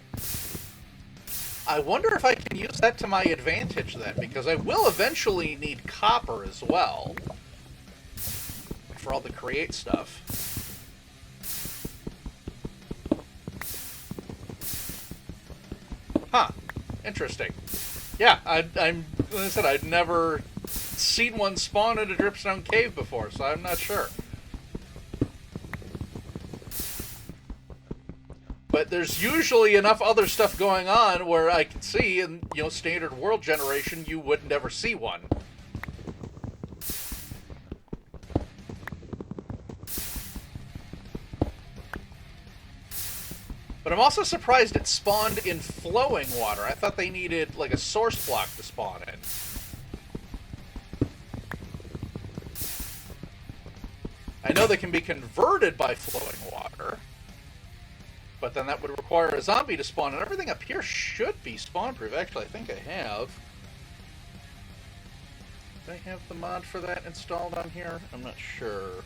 I wonder if I can use that to my advantage then, because I will eventually need copper as well for all the create stuff. Huh. Interesting. Yeah, I'm. Like I said, I'd never seen one spawn in a dripstone cave before, so I'm not sure. But there's usually enough other stuff going on where I can see in, you know, standard world generation, you would never see one. But I'm also surprised it spawned in flowing water. I thought they needed, like, a source block to spawn in. I know they can be converted by flowing water, but then that would require a zombie to spawn, and everything up here should be spawn-proof. Actually, I think I have. Do I have the mod for that installed on here? I'm not sure.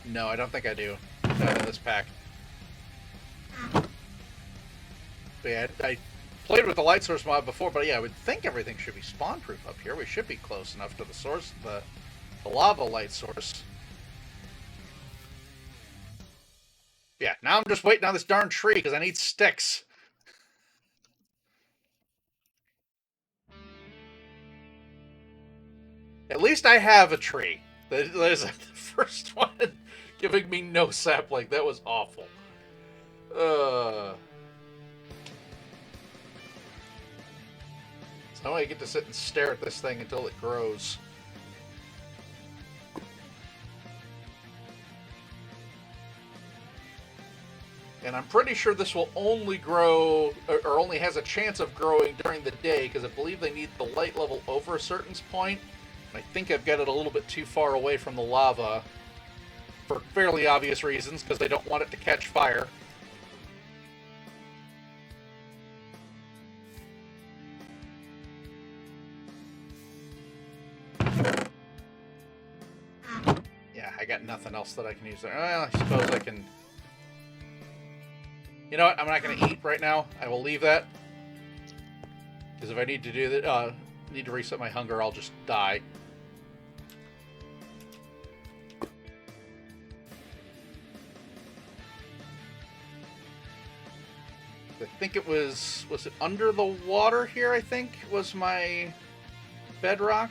No, I don't think I do. Not in this pack. But yeah, I played with the light source mod before, but yeah, I would think everything should be spawn-proof up here. We should be close enough to the source, the lava light source. Yeah, now I'm just waiting on this darn tree because I need sticks. At least I have a tree. That is the first one giving me no sapling. That was awful. So now I get to sit and stare at this thing until it grows. And I'm pretty sure this will only grow, or only has a chance of growing during the day, because I believe they need the light level over a certain point. And I think I've got it a little bit too far away from the lava, for fairly obvious reasons, because they don't want it to catch fire. Yeah, I got nothing else that I can use there. Well, I suppose I can... You know what? I'm not going to eat right now. I will leave that. Because if I need to do that, need to reset my hunger, I'll just die. I think it was it under the water here, I think, was my bedrock?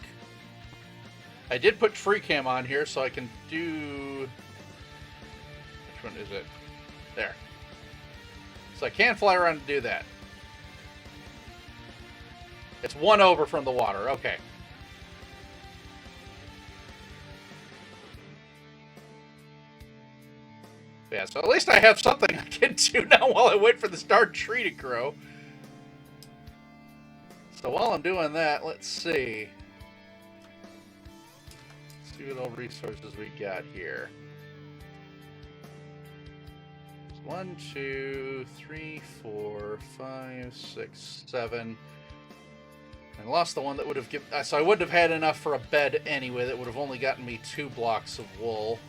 I did put free cam on here, so I can do... Which one is it? There. So I can fly around and do that. It's one over from the water. Okay. Yeah, so at least I have something I can do now while I wait for this darn tree to grow. So while I'm doing that, let's see. Let's see what all resources we got here. 1, 2, 3, 4, 5, 6, 7. I lost the one that would have given... So I wouldn't have had enough for a bed anyway. That would have only gotten me 2 blocks of wool.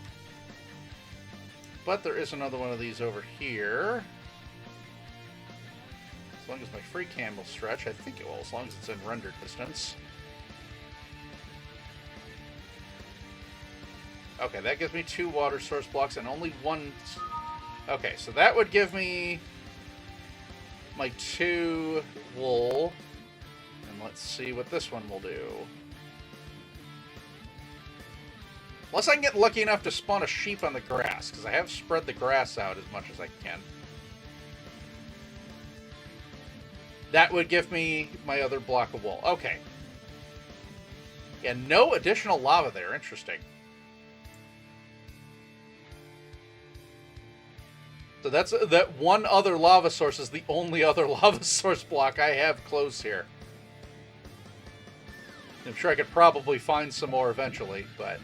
But there is another one of these over here. As long as my free cam will stretch. I think it will, as long as it's in render distance. Okay, that gives me 2 water source blocks and only 1... Okay, so that would give me my 2 wool. And let's see what this one will do. Unless I can get lucky enough to spawn a sheep on the grass, because I have spread the grass out as much as I can. That would give me my other block of wool. Okay. Yeah, no additional lava there. Interesting. So that's that one other lava source is the only other lava source block I have close here. I'm sure I could probably find some more eventually, but...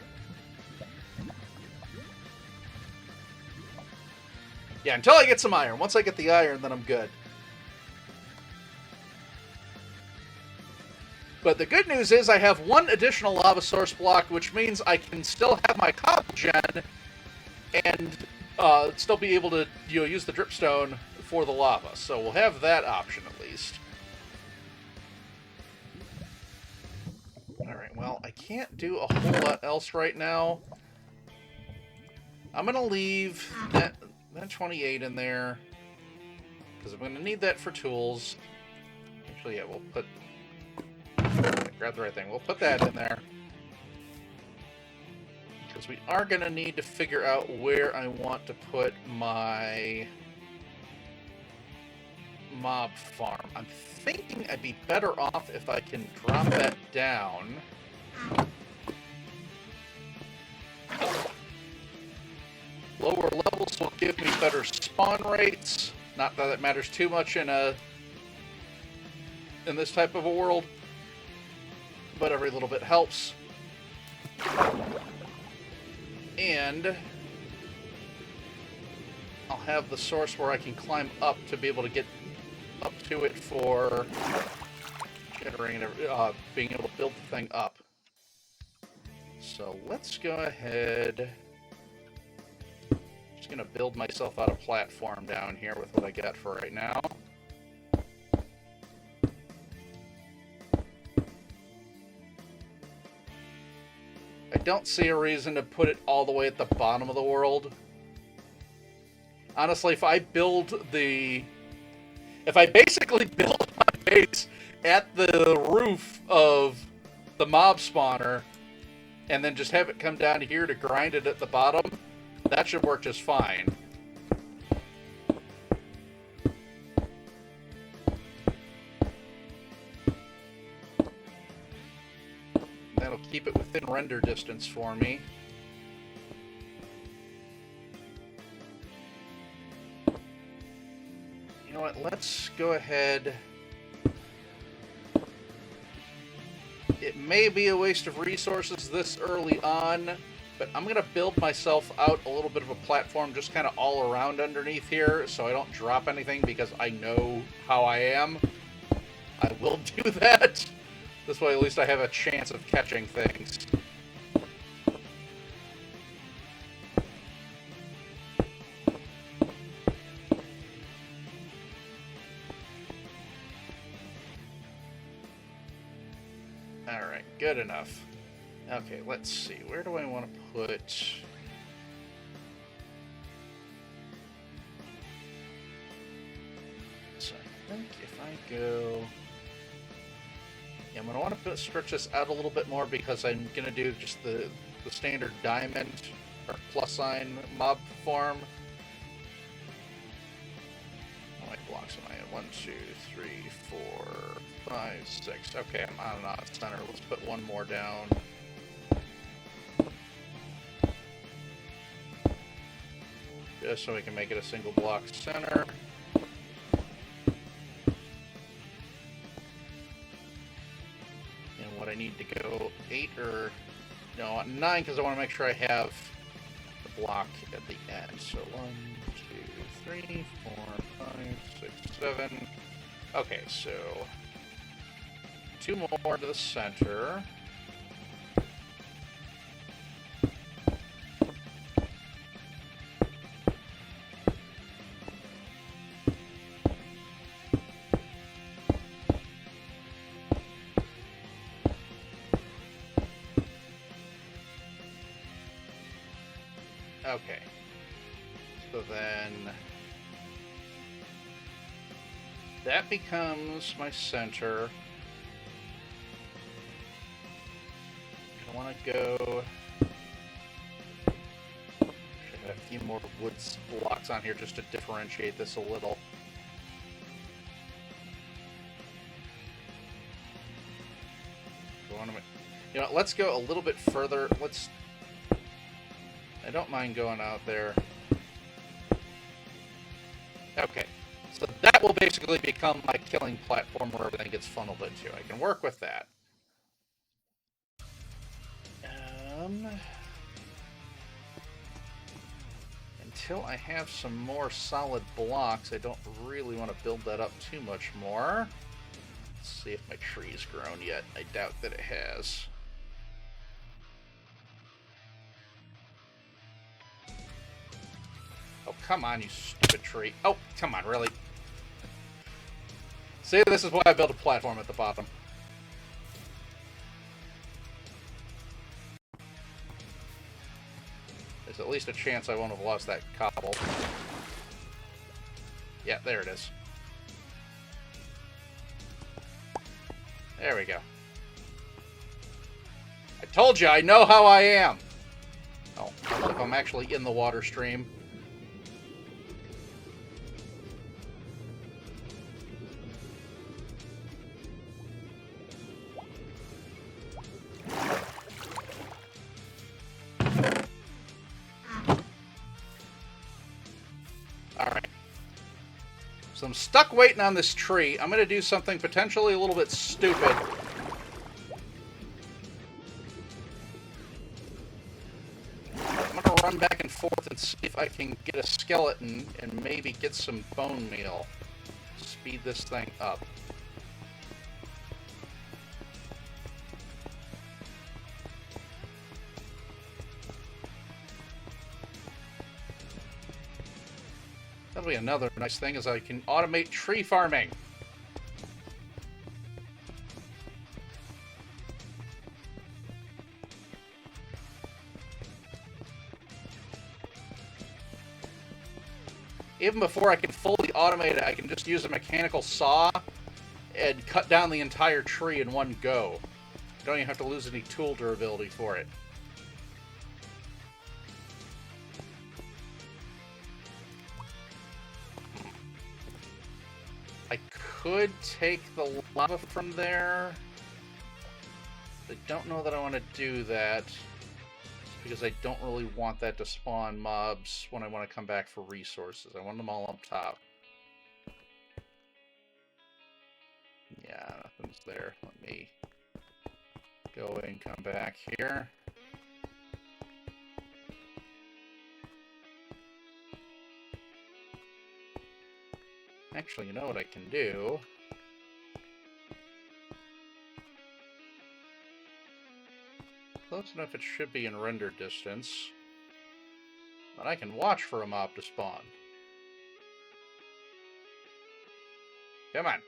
Yeah, until I get some iron. Once I get the iron, then I'm good. But the good news is I have 1 additional lava source block, which means I can still have my cobble gen and... still be able to, use the dripstone for the lava, so we'll have that option at least. Alright, well, I can't do a whole lot else right now. I'm going to leave that 28 in there, because I'm going to need that for tools. Actually, yeah, we'll put... grab the right thing. We'll put that in there. Because we are going to need to figure out where I want to put my mob farm. I'm thinking I'd be better off if I can drop that down. Lower levels will give me better spawn rates. Not that it matters too much in this type of a world, but every little bit helps. And I'll have the source where I can climb up to be able to get up to it for generating, being able to build the thing up. So let's go ahead. Just gonna build myself out a platform down here with what I got for right now. I don't see a reason to put it all the way at the bottom of the world. Honestly, if I basically build my base at the roof of the mob spawner and then just have it come down here to grind it at the bottom, that should work just fine. That'll keep it within render distance for me. You know what, let's go ahead. It may be a waste of resources this early on, but I'm going to build myself out a little bit of a platform just kind of all around underneath here so I don't drop anything because I know how I am. I will do that. This way at least I have a chance of catching things. Alright, good enough. Okay, let's see. Where do I want to put... So I think if I go... Yeah, I'm going to want to stretch this out a little bit more because I'm going to do just the standard diamond or plus sign mob form. How many blocks am I at? 1, 2, 3, 4, 5, 6. Okay, I'm on and off center. Let's put one more down. Just so we can make it a single block center. And what I need to go 8 or... No, 9 because I want to make sure I have the block at the end. So 1, 2, 3, 4, 5, 6, 7. Okay, so 2 more to the center. Okay, so then that becomes my center. I want to go... Should have a few more wood blocks on here just to differentiate this a little. You know, let's go a little bit further. I don't mind going out there. Okay, so that will basically become my killing platform where everything gets funneled into. I can work with that. Until I have some more solid blocks, I don't really want to build that up too much more. Let's see if my tree's grown yet. I doubt that it has. Oh, come on, you stupid tree. Oh, come on, really? See, this is why I built a platform at the bottom. There's at least a chance I won't have lost that cobble. Yeah, there it is. There we go. I told you, I know how I am! Oh, if I'm actually in the water stream. Alright. So I'm stuck waiting on this tree. I'm going to do something potentially a little bit stupid. I'm going to run back and forth and see if I can get a skeleton and maybe get some bone meal. Speed this thing up. That'll be another nice thing, is I can automate tree farming. Even before I can fully automate it, I can just use a mechanical saw and cut down the entire tree in one go. Don't even have to lose any tool durability for it. I could take the lava from there. I don't know that I want to do that, because I don't really want that to spawn mobs when I want to come back for resources. I want them all up top. Yeah, nothing's there. Let me go and come back here. Actually, you know what I can do? Close enough it should be in render distance. But I can watch for a mob to spawn. Come on.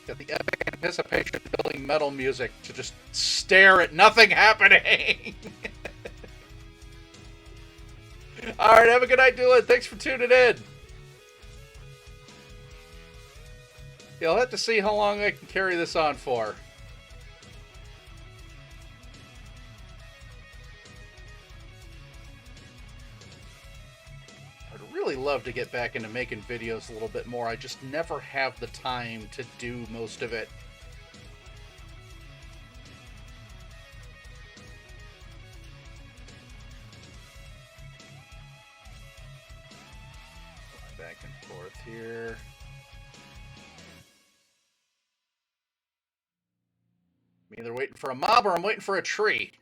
Got the epic anticipation building metal music to just stare at nothing happening. Alright, have a good night, Dylan. Thanks for tuning in. You'll have to see how long I can carry this on for. I'd really love to get back into making videos a little bit more. I just never have the time to do most of it. Back and forth here. I'm either waiting for a mob or I'm waiting for a tree.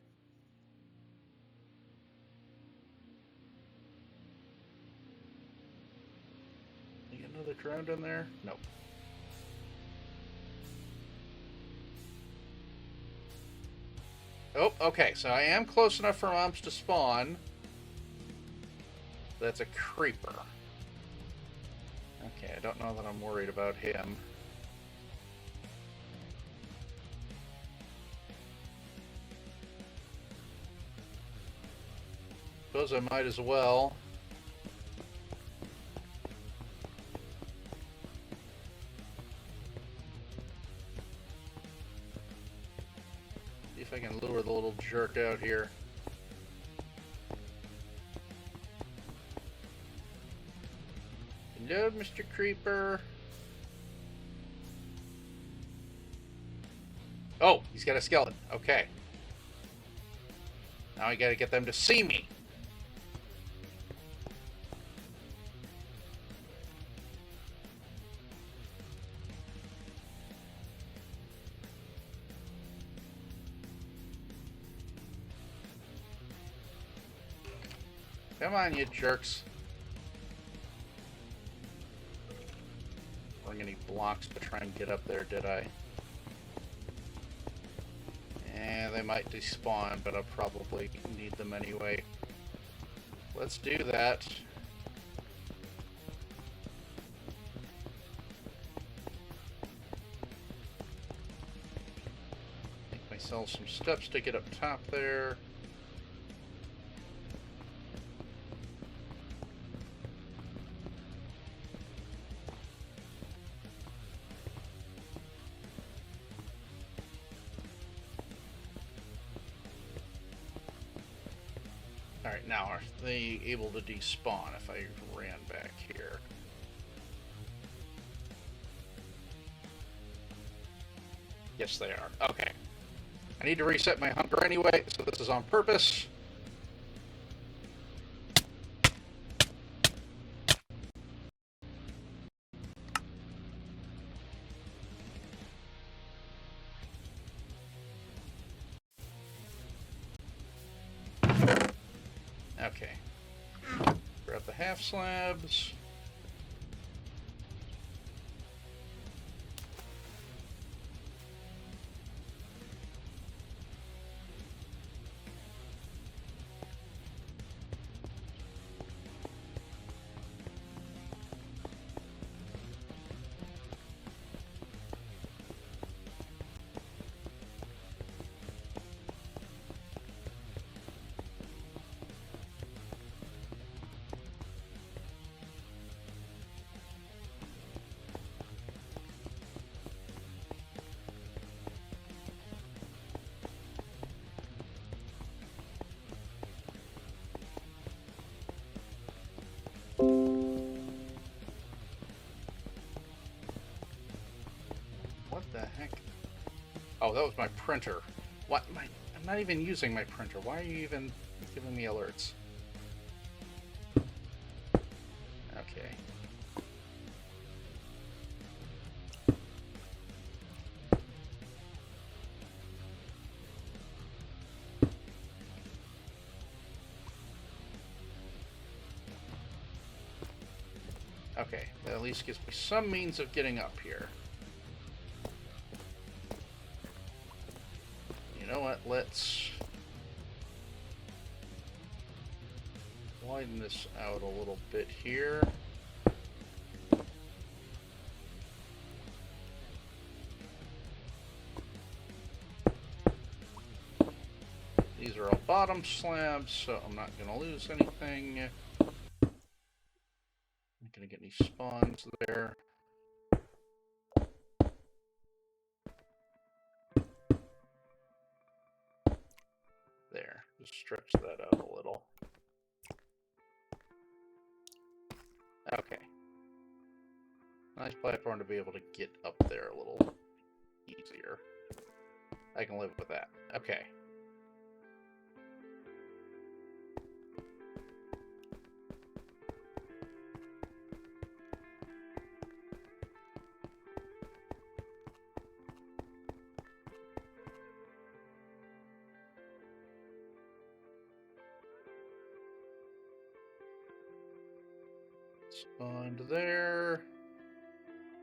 You got another drowned in there? Nope. Oh, okay, so I am close enough for mobs to spawn. That's a creeper. Okay, I don't know that I'm worried about him. Suppose I might as well. See if I can lure the little jerk out here. Hello, Mr. Creeper. Oh, he's got a skeleton. Okay. Now I gotta get them to see me. Come on, you jerks. bring any blocks to try and get up there, did I? Eh, they might despawn, but I'll probably need them anyway. Let's do that. Make myself some steps to get up top there. Alright, now are they able to despawn if I ran back here? Yes, they are. Okay. I need to reset my hunger anyway, so this is on purpose. Okay. Grab the half slabs. What the heck? Oh, that was my printer. What? I'm not even using my printer. Why are you even giving me alerts? Okay. Okay, that at least gives me some means of getting up here. You know what, let's widen this out a little bit here. These are all bottom slabs, so I'm not going to lose anything. Not going to get any spawns there. There, just stretch that out a little. Okay. Nice platform to be able to get up there a little easier. I can live with that. Okay. Spawned there.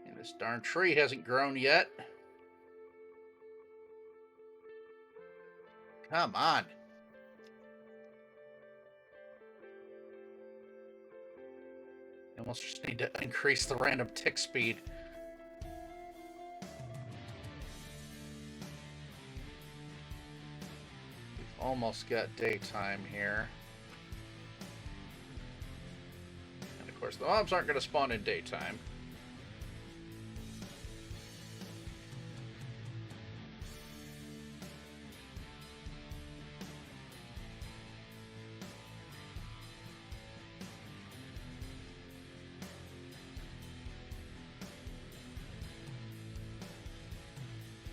And this darn tree hasn't grown yet. Come on. I almost just need to increase the random tick speed. We've almost got daytime here. And of course, the mobs aren't going to spawn in daytime.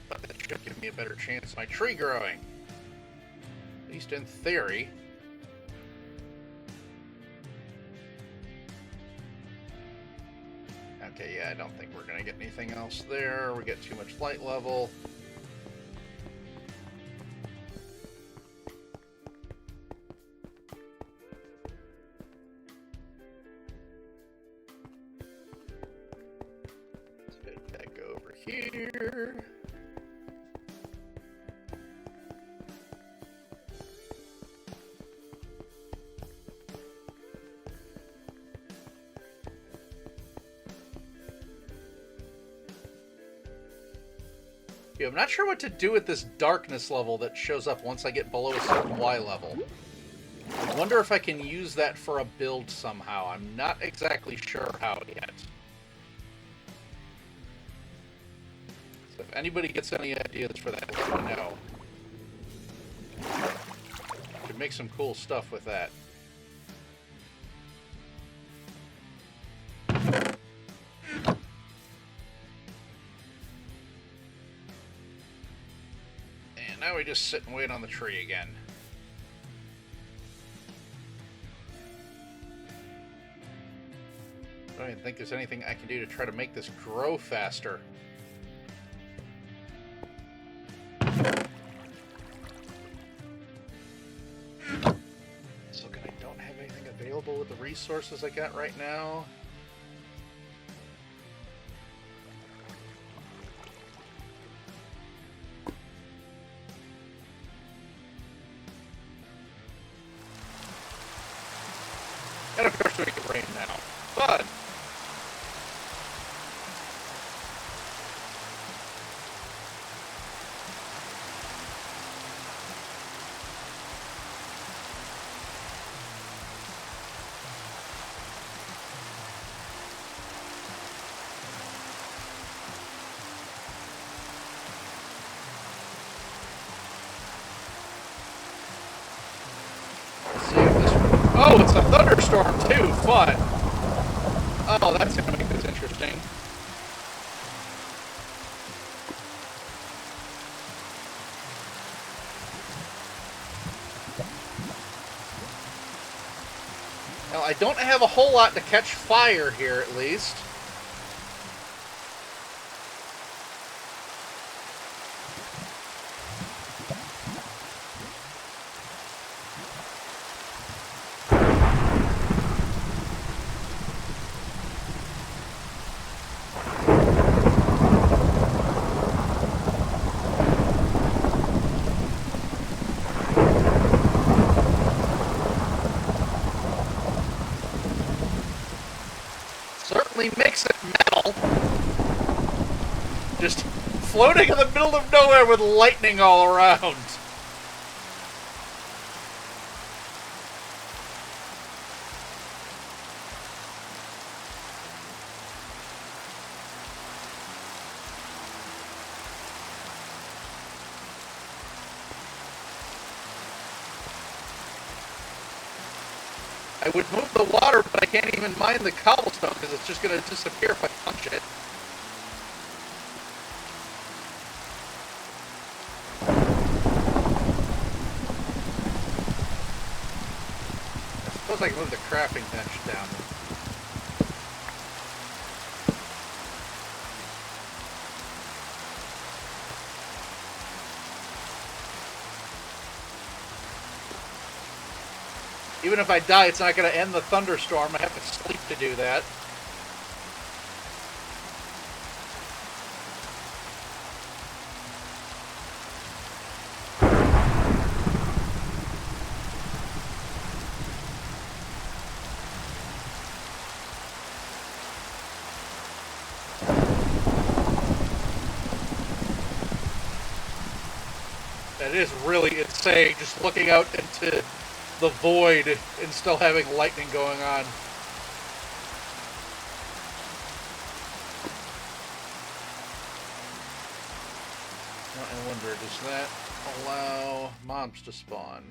But that should give me a better chance of my tree growing. At least in theory. Okay, yeah, I don't think we're going to get anything else there. We get too much light level. here. Yeah, I'm not sure what to do with this darkness level that shows up once I get below a certain Y level. I wonder if I can use that for a build somehow. I'm not exactly sure how yet. So if anybody gets any ideas for that, let me know. Could make some cool stuff with that. And now we just sit and wait on the tree again. I don't even think there's anything I can do to try to make this grow faster. So I don't have anything available with the resources I got right now. And of course we can rain now. Fun! Oh, it's a thunderstorm too! Fun! Oh, that's gonna make this interesting. Now, I don't have a whole lot to catch fire here, at least. Certainly makes it metal. Just floating in the middle of nowhere with lightning all around. I would move the water, but I can't even mine the cobblestone because it's just going to disappear if I punch it. I suppose I can move the crafting bench down. Even if I die, it's not going to end the thunderstorm. I have to sleep to do that. That is really insane, just looking out into the void and still having lightning going on. I wonder, does that allow mobs to spawn?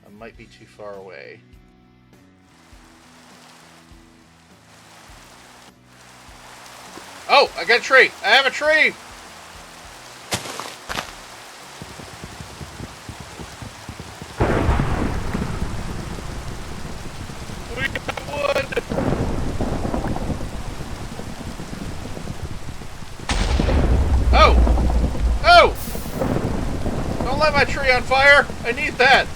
I might be too far away. Oh, I got a tree! I have a tree! My tree on fire. I need that.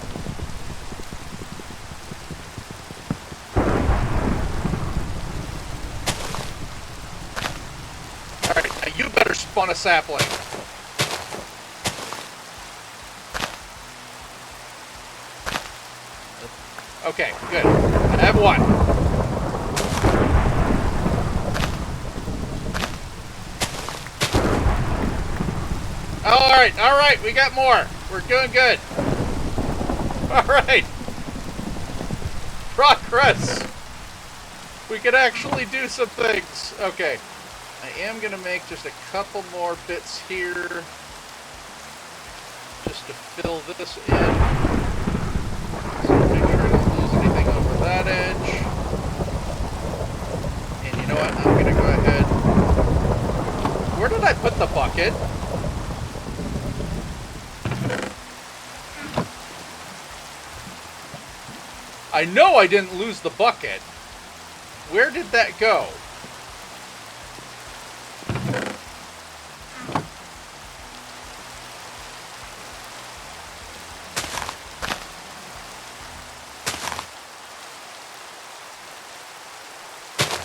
spawn a sapling. Okay, good. I have one. All right, we got more. We're doing good. All right. Progress. We can actually do some things. Okay. I am going to make just a couple more bits here. Just to fill this in. So make sure I don't lose anything over that edge. And you know what? I'm going to go ahead. Where did I put the bucket? I know I didn't lose the bucket. Where did that go?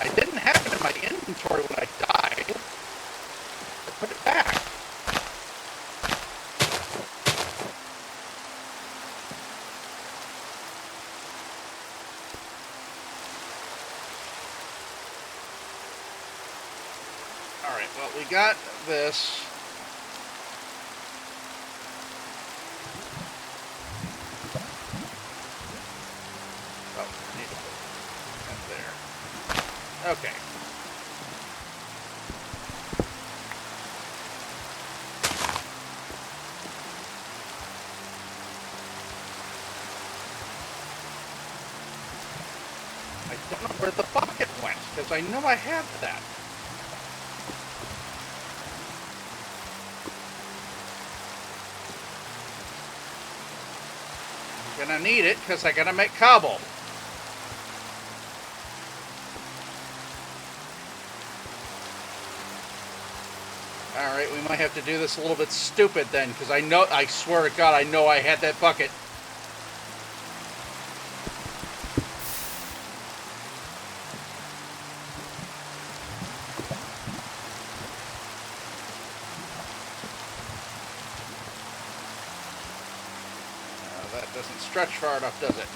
I didn't have it in my inventory when I died. I put it back. Alright, well, we got this. Oh, I need to put that there. Okay. I don't know where the bucket went, because I know I had that. I'm gonna need it, because I gotta make cobble. Alright, we might have to do this a little bit stupid then, because I swear to God, I know I had that bucket. That doesn't stretch far enough, does it?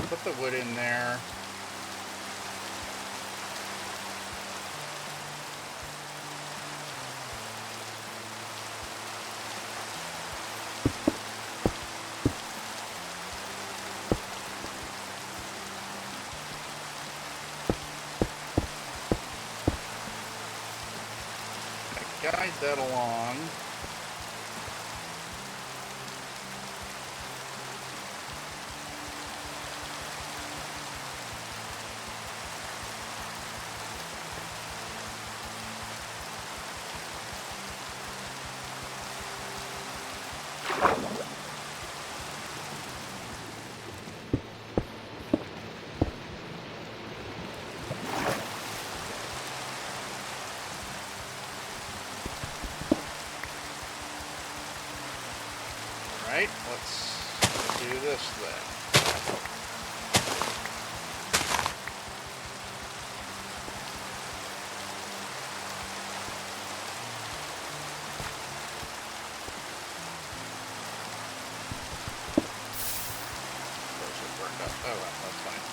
Put the wood in there. Guide that along. Alright, let's do this then. Of course it burned up. Oh well, that's fine.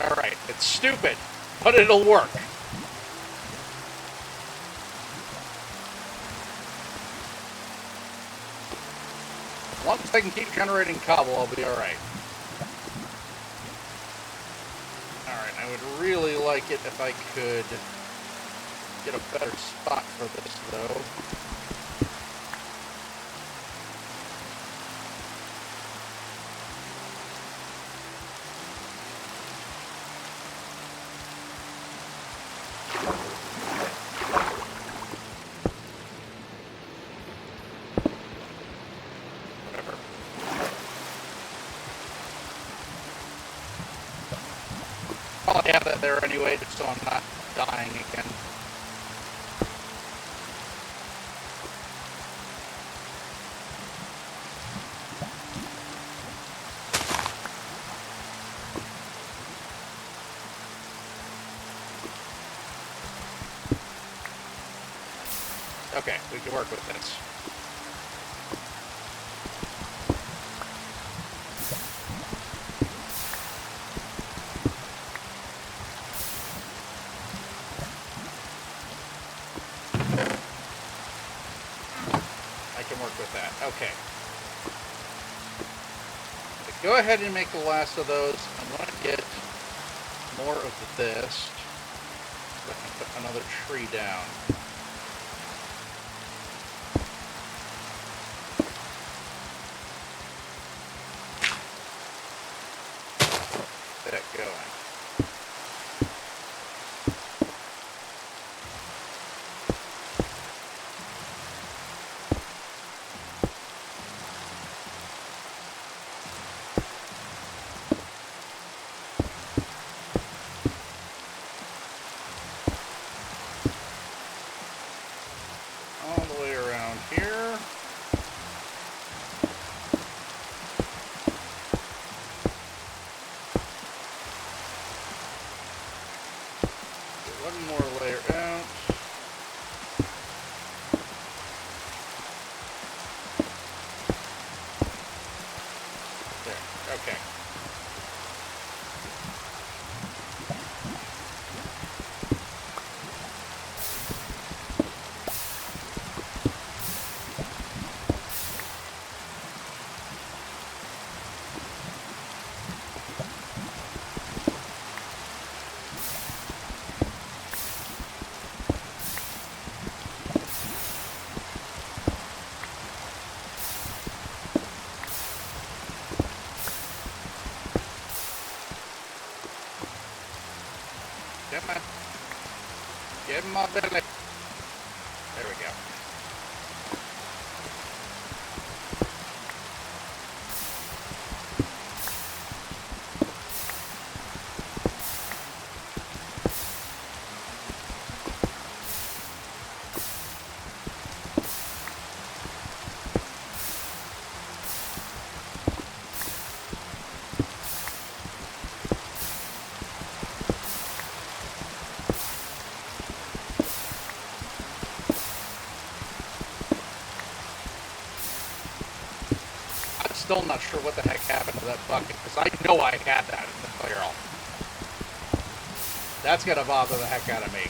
Alright, it's stupid, but it'll work. As long as I can keep generating cobble, I'll be alright. Alright, I would really like it if I could get a better spot for this, though. have that there anyway, just so I'm not dying again. Okay, we can work with this. I can work with that. Okay. Go ahead and make the last of those. I'm going to get more of this. I can put another tree down. Get that going. All the way around here. Get one more layer out. There, okay. Come on. Get in my belly. There we go. Still not sure what the heck happened to that bucket, because I know I had that in the barrel. That's gonna bother the heck out of me.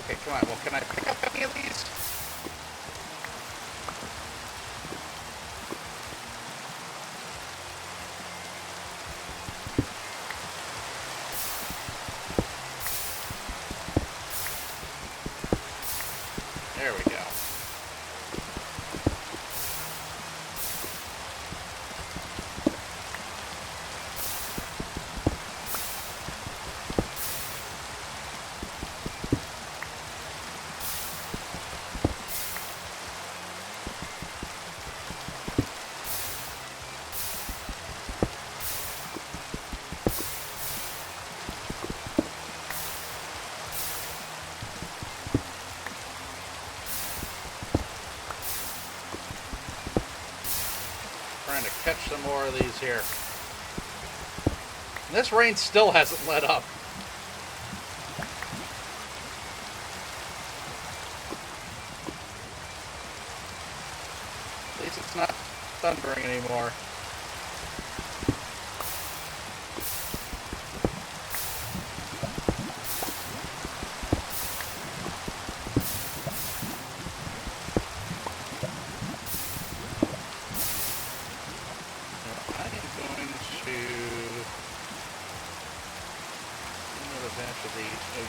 Okay, come on. Well, can I pick up any of these? There we go. Trying to catch some more of these here. And this rain still hasn't let up. At least it's not thundering anymore.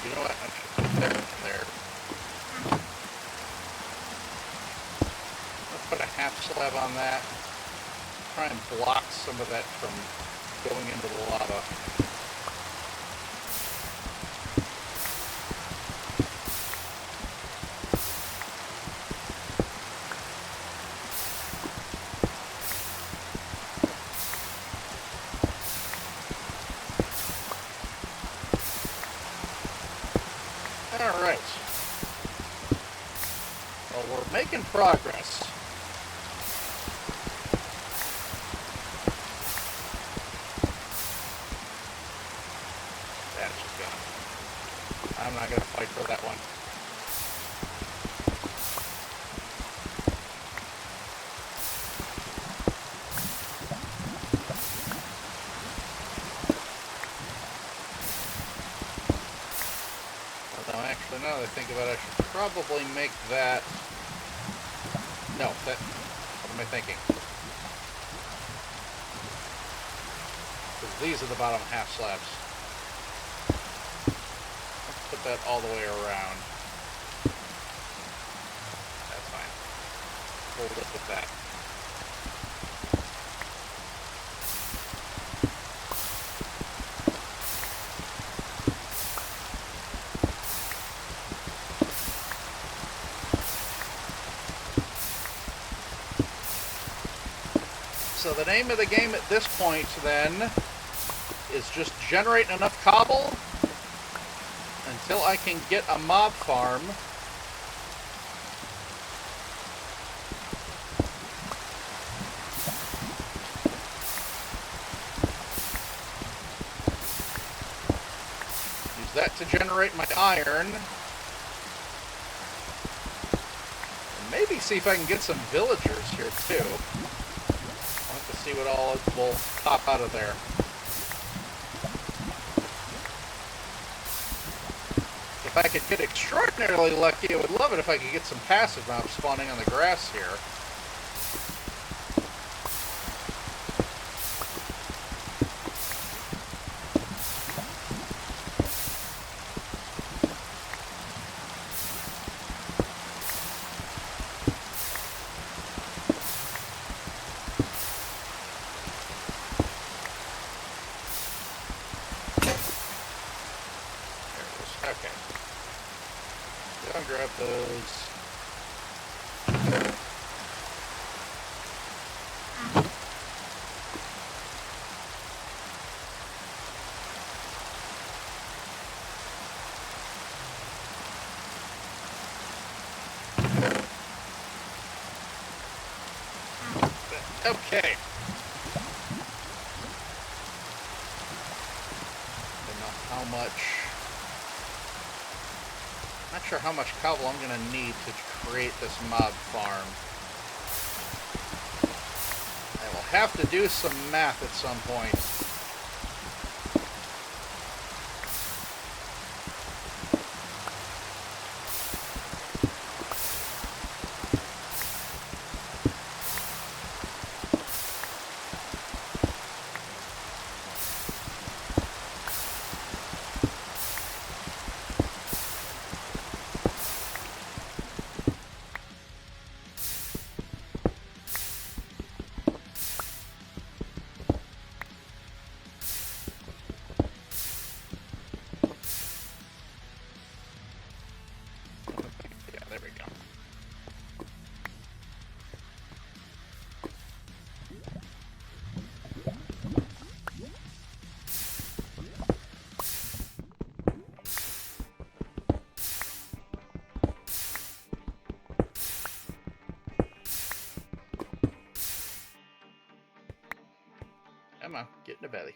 You know what? I should put that in there. Let's put a half slab on that. Try and block some of that from going into the lava. Alright. Well, we're making progress. That's just gonna... I'm not gonna fight for that one. Although, actually, now that I think about it, I should probably make that... No, that... What am I thinking? Because these are the bottom half slabs. Let's put that all the way around. That's fine. We'll live with that. So the name of the game at this point, then, is just generate enough cobble until I can get a mob farm. Use that to generate my iron. And maybe see if I can get some villagers here, too. See what all will pop out of there. If I could get extraordinarily lucky, I would love it if I could get some passive mobs spawning on the grass here. Okay. Go and grab those. Okay. Don't know how much. Not sure how much cobble I'm going to need to create this mob farm. I will have to do some math at some point. Come on, get in the belly.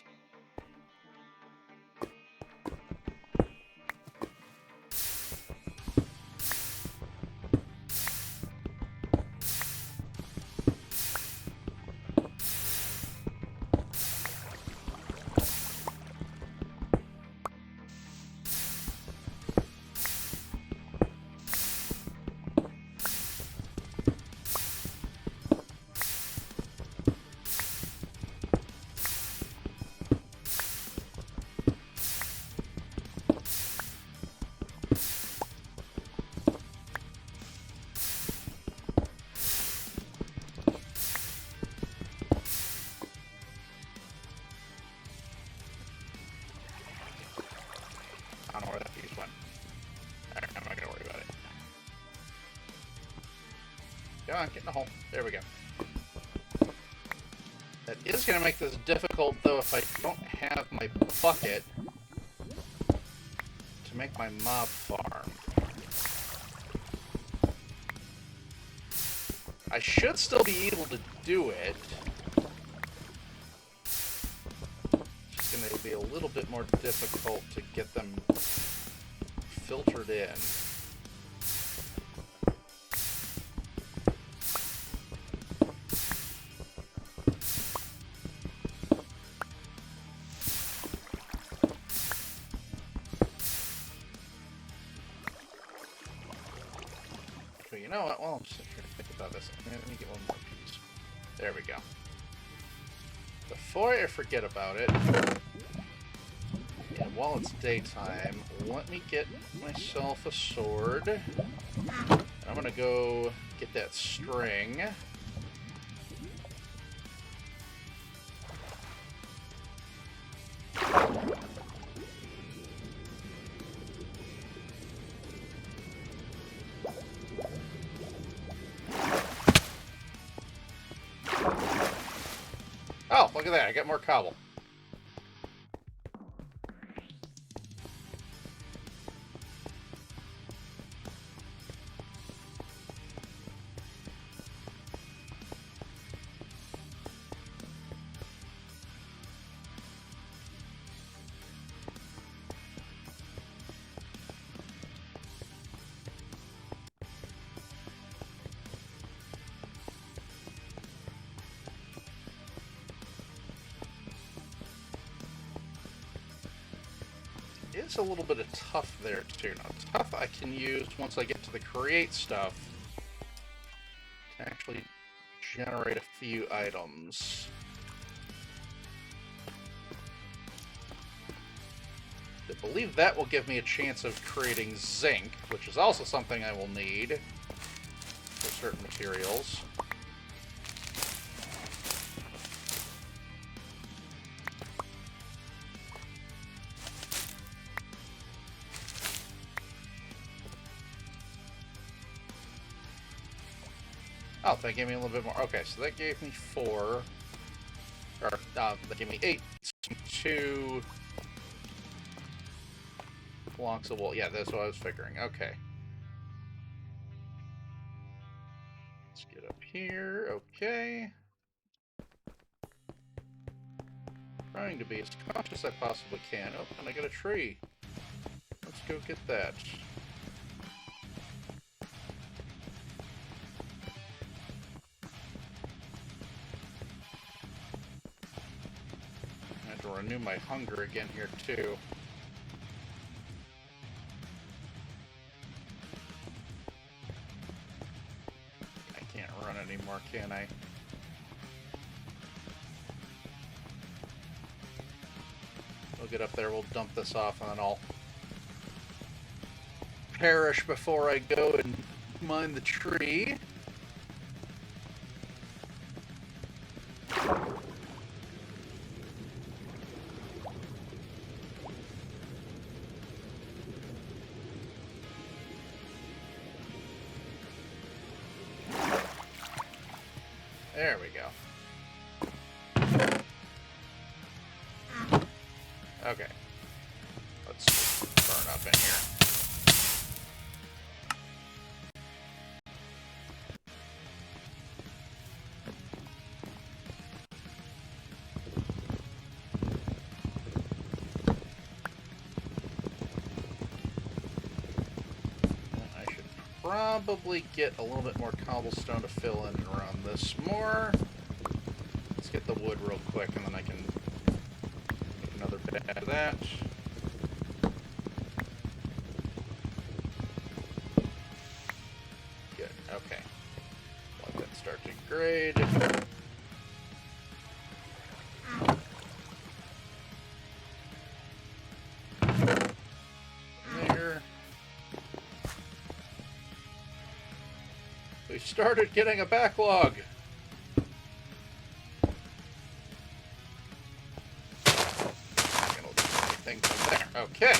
I don't know where that fuse went. Alright, I'm not going to worry about it. Come on, get in the hole. There we go. That is going to make this difficult, though, if I don't have my bucket to to make my mob farm. I should still be able to do it. It's going to be a little bit more difficult to get them filtered in. So you know what? Well, I'm just trying to think about this. Let me get one more piece. There we go. Before I forget about it, and while it's daytime, let me get myself a sword. I'm gonna go get that string. Oh, look at that, I got more cobble. It's a little bit of tough there too. Now, tough I can use once I get to the create stuff to actually generate a few items. I believe that will give me a chance of creating zinc, which is also something I will need for certain materials. Oh, that gave me a little bit more. Okay, so that gave me 4. Or, that gave me 8. 2 blocks of wool. Yeah, that's what I was figuring. Okay. Let's get up here. Okay. Trying to be as cautious as I possibly can. Oh, and I got a tree. Let's go get that. I have to renew my hunger again here, too. I can't run anymore, can I? We'll get up there, we'll dump this off, and then I'll perish before I go and mine the tree. There we go. Okay. Let's burn up in here. I should probably get a little bit more cobblestone to fill in around this more. Let's get the wood real quick and then I can make another bed of that. Good, okay. Let that start to grade. There. We started getting a backlog. Anything from there. Okay.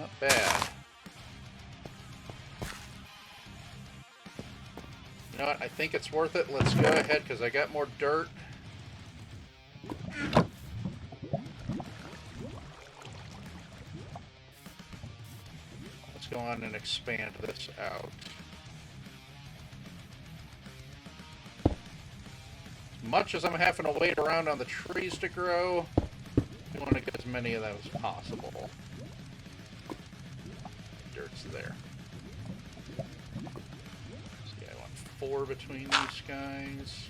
Not bad. You know what? I think it's worth it. Let's go ahead because I got more dirt. Let's go on and expand this out. As much as I'm having to wait around on the trees to grow, I want to get as many of them as possible. Dirt's there. See, I want 4 between these guys.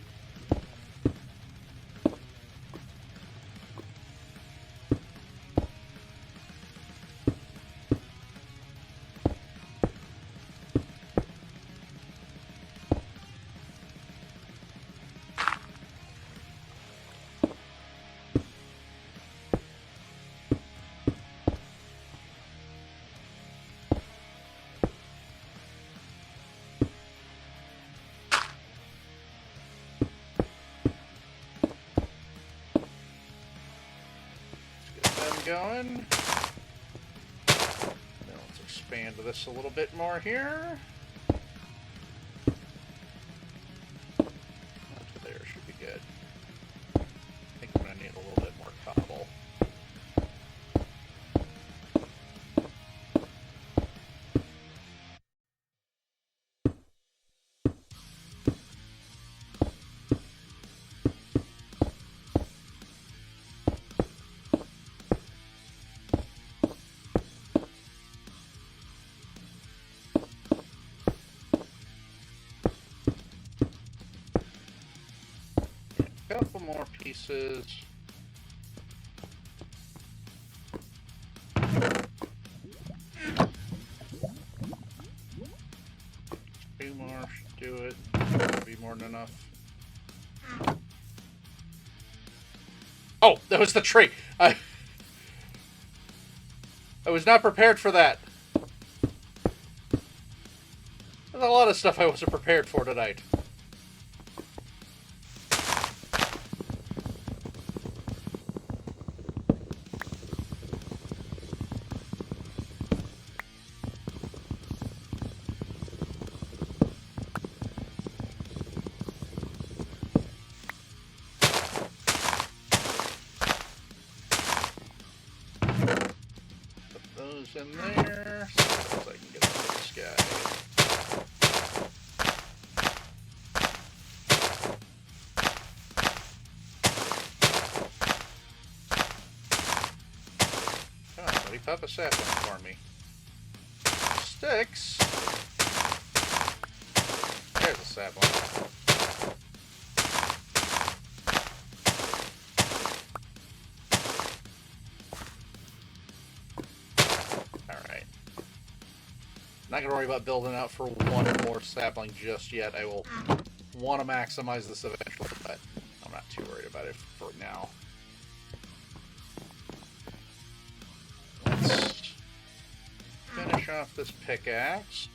Going. Now let's expand this a little bit more here. Up to there should be good. I think I'm going to need a little bit more cobble. Couple more pieces. 2 more should do it. That'll be more than enough. Oh, that was the tree. I was not prepared for that. There's a lot of stuff I wasn't prepared for tonight. In there, so I can get this guy. Come on, buddy, pop a sapling for me. Sticks. There's a sapling. Not going to worry about building out for 1 more sapling just yet. I will want to maximize this eventually, but I'm not too worried about it for now. Let's finish off this pickaxe.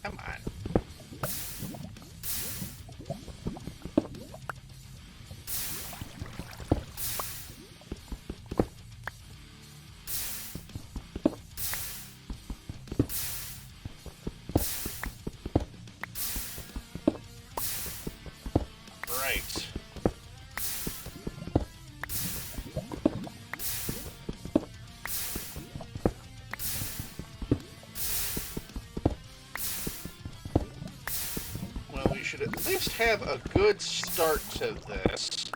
Come on. Right. Well, we should at least have a good start to this.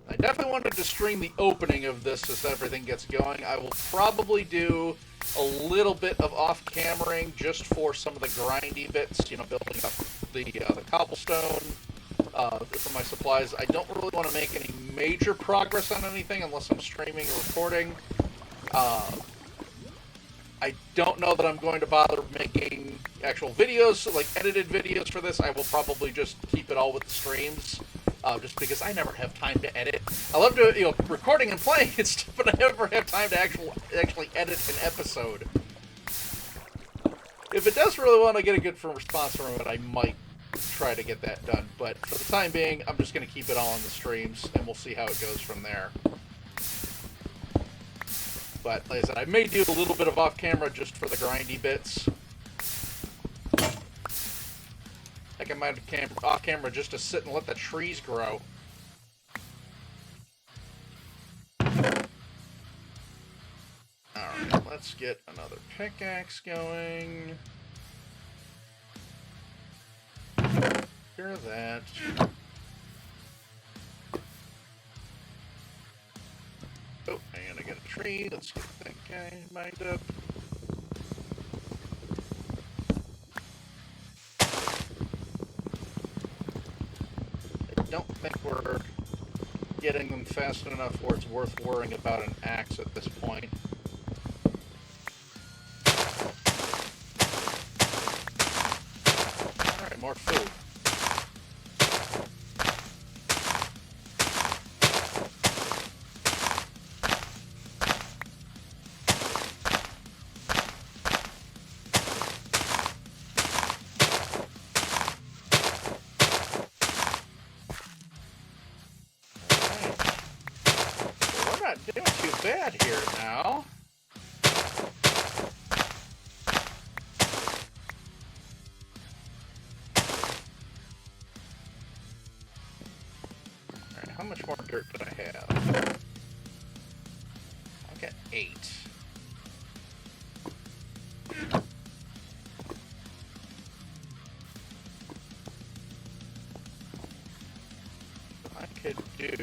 I definitely wanted to stream the opening of this as everything gets going. I will probably do a little bit of off-cameraing just for some of the grindy bits, you know, building up the cobblestone, for my supplies. I don't really want to make any major progress on anything unless I'm streaming or recording. I don't know that I'm going to bother making actual videos, like edited videos for this. I will probably just keep it all with the streams, just because I never have time to edit. I love to, you know, recording and playing and stuff, but I never have time to actually edit an episode. If it does really want to get a good response from it, I might try to get that done. But for the time being, I'm just going to keep it all in the streams, and we'll see how it goes from there. But like I said, I may do a little bit of off-camera just for the grindy bits. I might have off-camera just to sit and let the trees grow. Alright, let's get another pickaxe going. Clear that. Oh, I'm gonna get a tree. Let's get that guy mined up. I don't think we're getting them fast enough where it's worth worrying about an axe at this point. Alright, more food. Doing too bad here now. Alright, how much more dirt did I have? I got 8. I could do...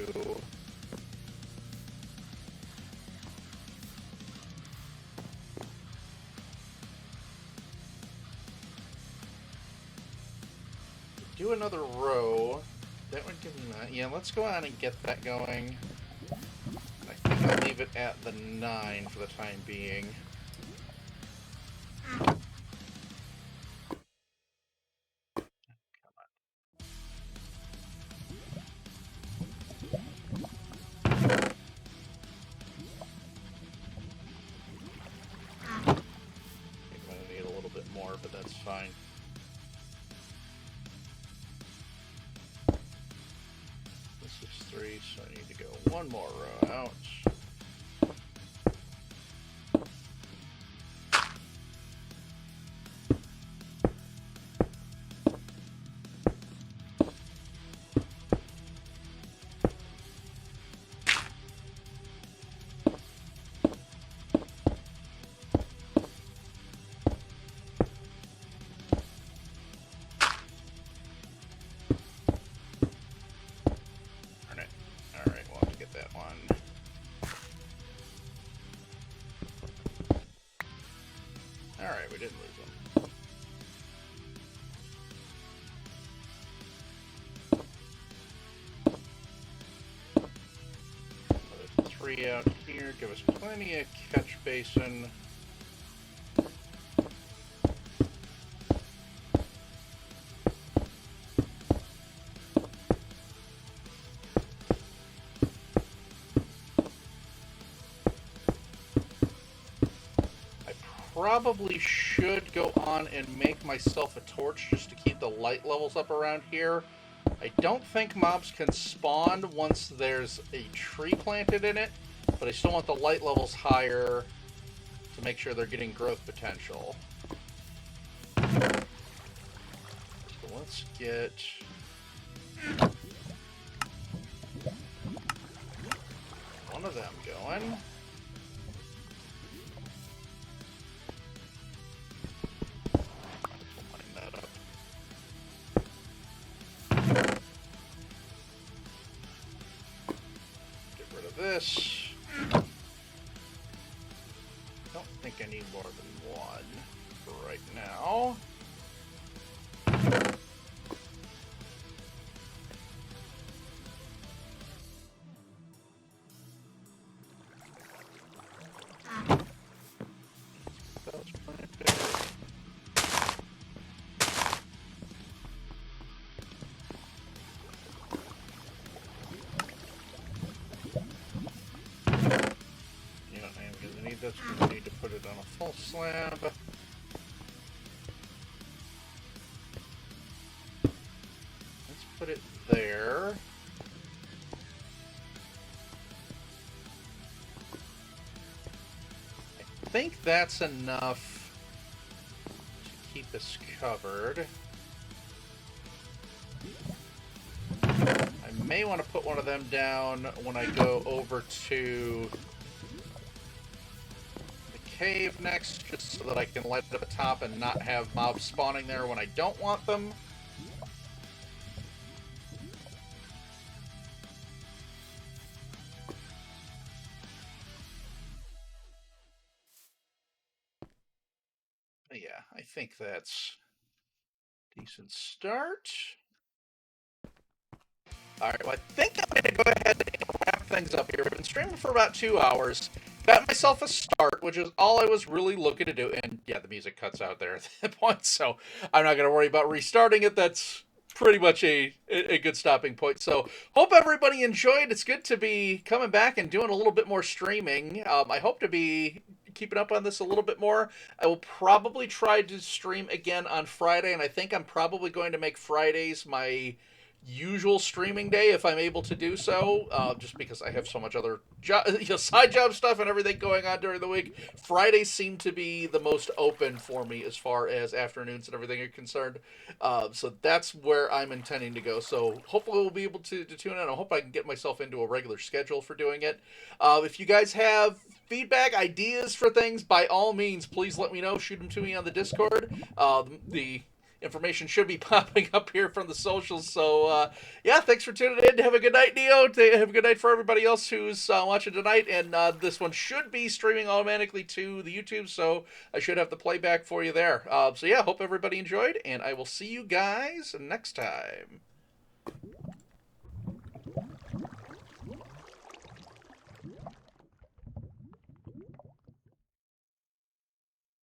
do another row. That would give me that. Yeah, let's go on and get that going. I think I'll leave it at the 9 for the time being. I'm gonna need a little bit more, but that's fine. This is 3, so I need to go one more row out. Alright, we didn't lose them. Put 3 out here, give us plenty of catch basin. Probably should go on and make myself a torch just to keep the light levels up around here. I don't think mobs can spawn once there's a tree planted in it, but I still want the light levels higher to make sure they're getting growth potential. So let's get... one of them going. This. I don't think I need more than one for right now. That's planted. That's going to need to put it on a full slab. put it there. I think that's enough to keep this covered. I may want to put one of them down when I go over to the cave next, just so that I can light up the top and not have mobs spawning there when I don't want them. Yeah, I think that's a decent start. Alright, well, I think I'm going to go ahead and wrap things up here. I've been streaming for about 2 hours. Got myself a start, which is all I was really looking to do. And yeah, the music cuts out there at that point, so I'm not going to worry about restarting it. That's pretty much a good stopping point. So hope everybody enjoyed. It's good to be coming back and doing a little bit more streaming. I hope to be keeping up on this a little bit more. I will probably try to stream again on Friday, and I think I'm probably going to make Fridays my usual streaming day if I'm able to do so, just because I have so much other side job stuff and everything going on during the week. Fridays seem to be the most open for me as far as afternoons and everything are concerned. So that's where I'm intending to go. So hopefully we'll be able to tune in. I hope I can get myself into a regular schedule for doing it. If you guys have feedback, ideas for things, by all means, please let me know. Shoot them to me on the Discord. The information should be popping up here from the socials. So, yeah, thanks for tuning in. Have a good night, Neo. Have a good night for everybody else who's watching tonight. And this one should be streaming automatically to the YouTube, so I should have the playback for you there. So, yeah, hope everybody enjoyed, and I will see you guys next time.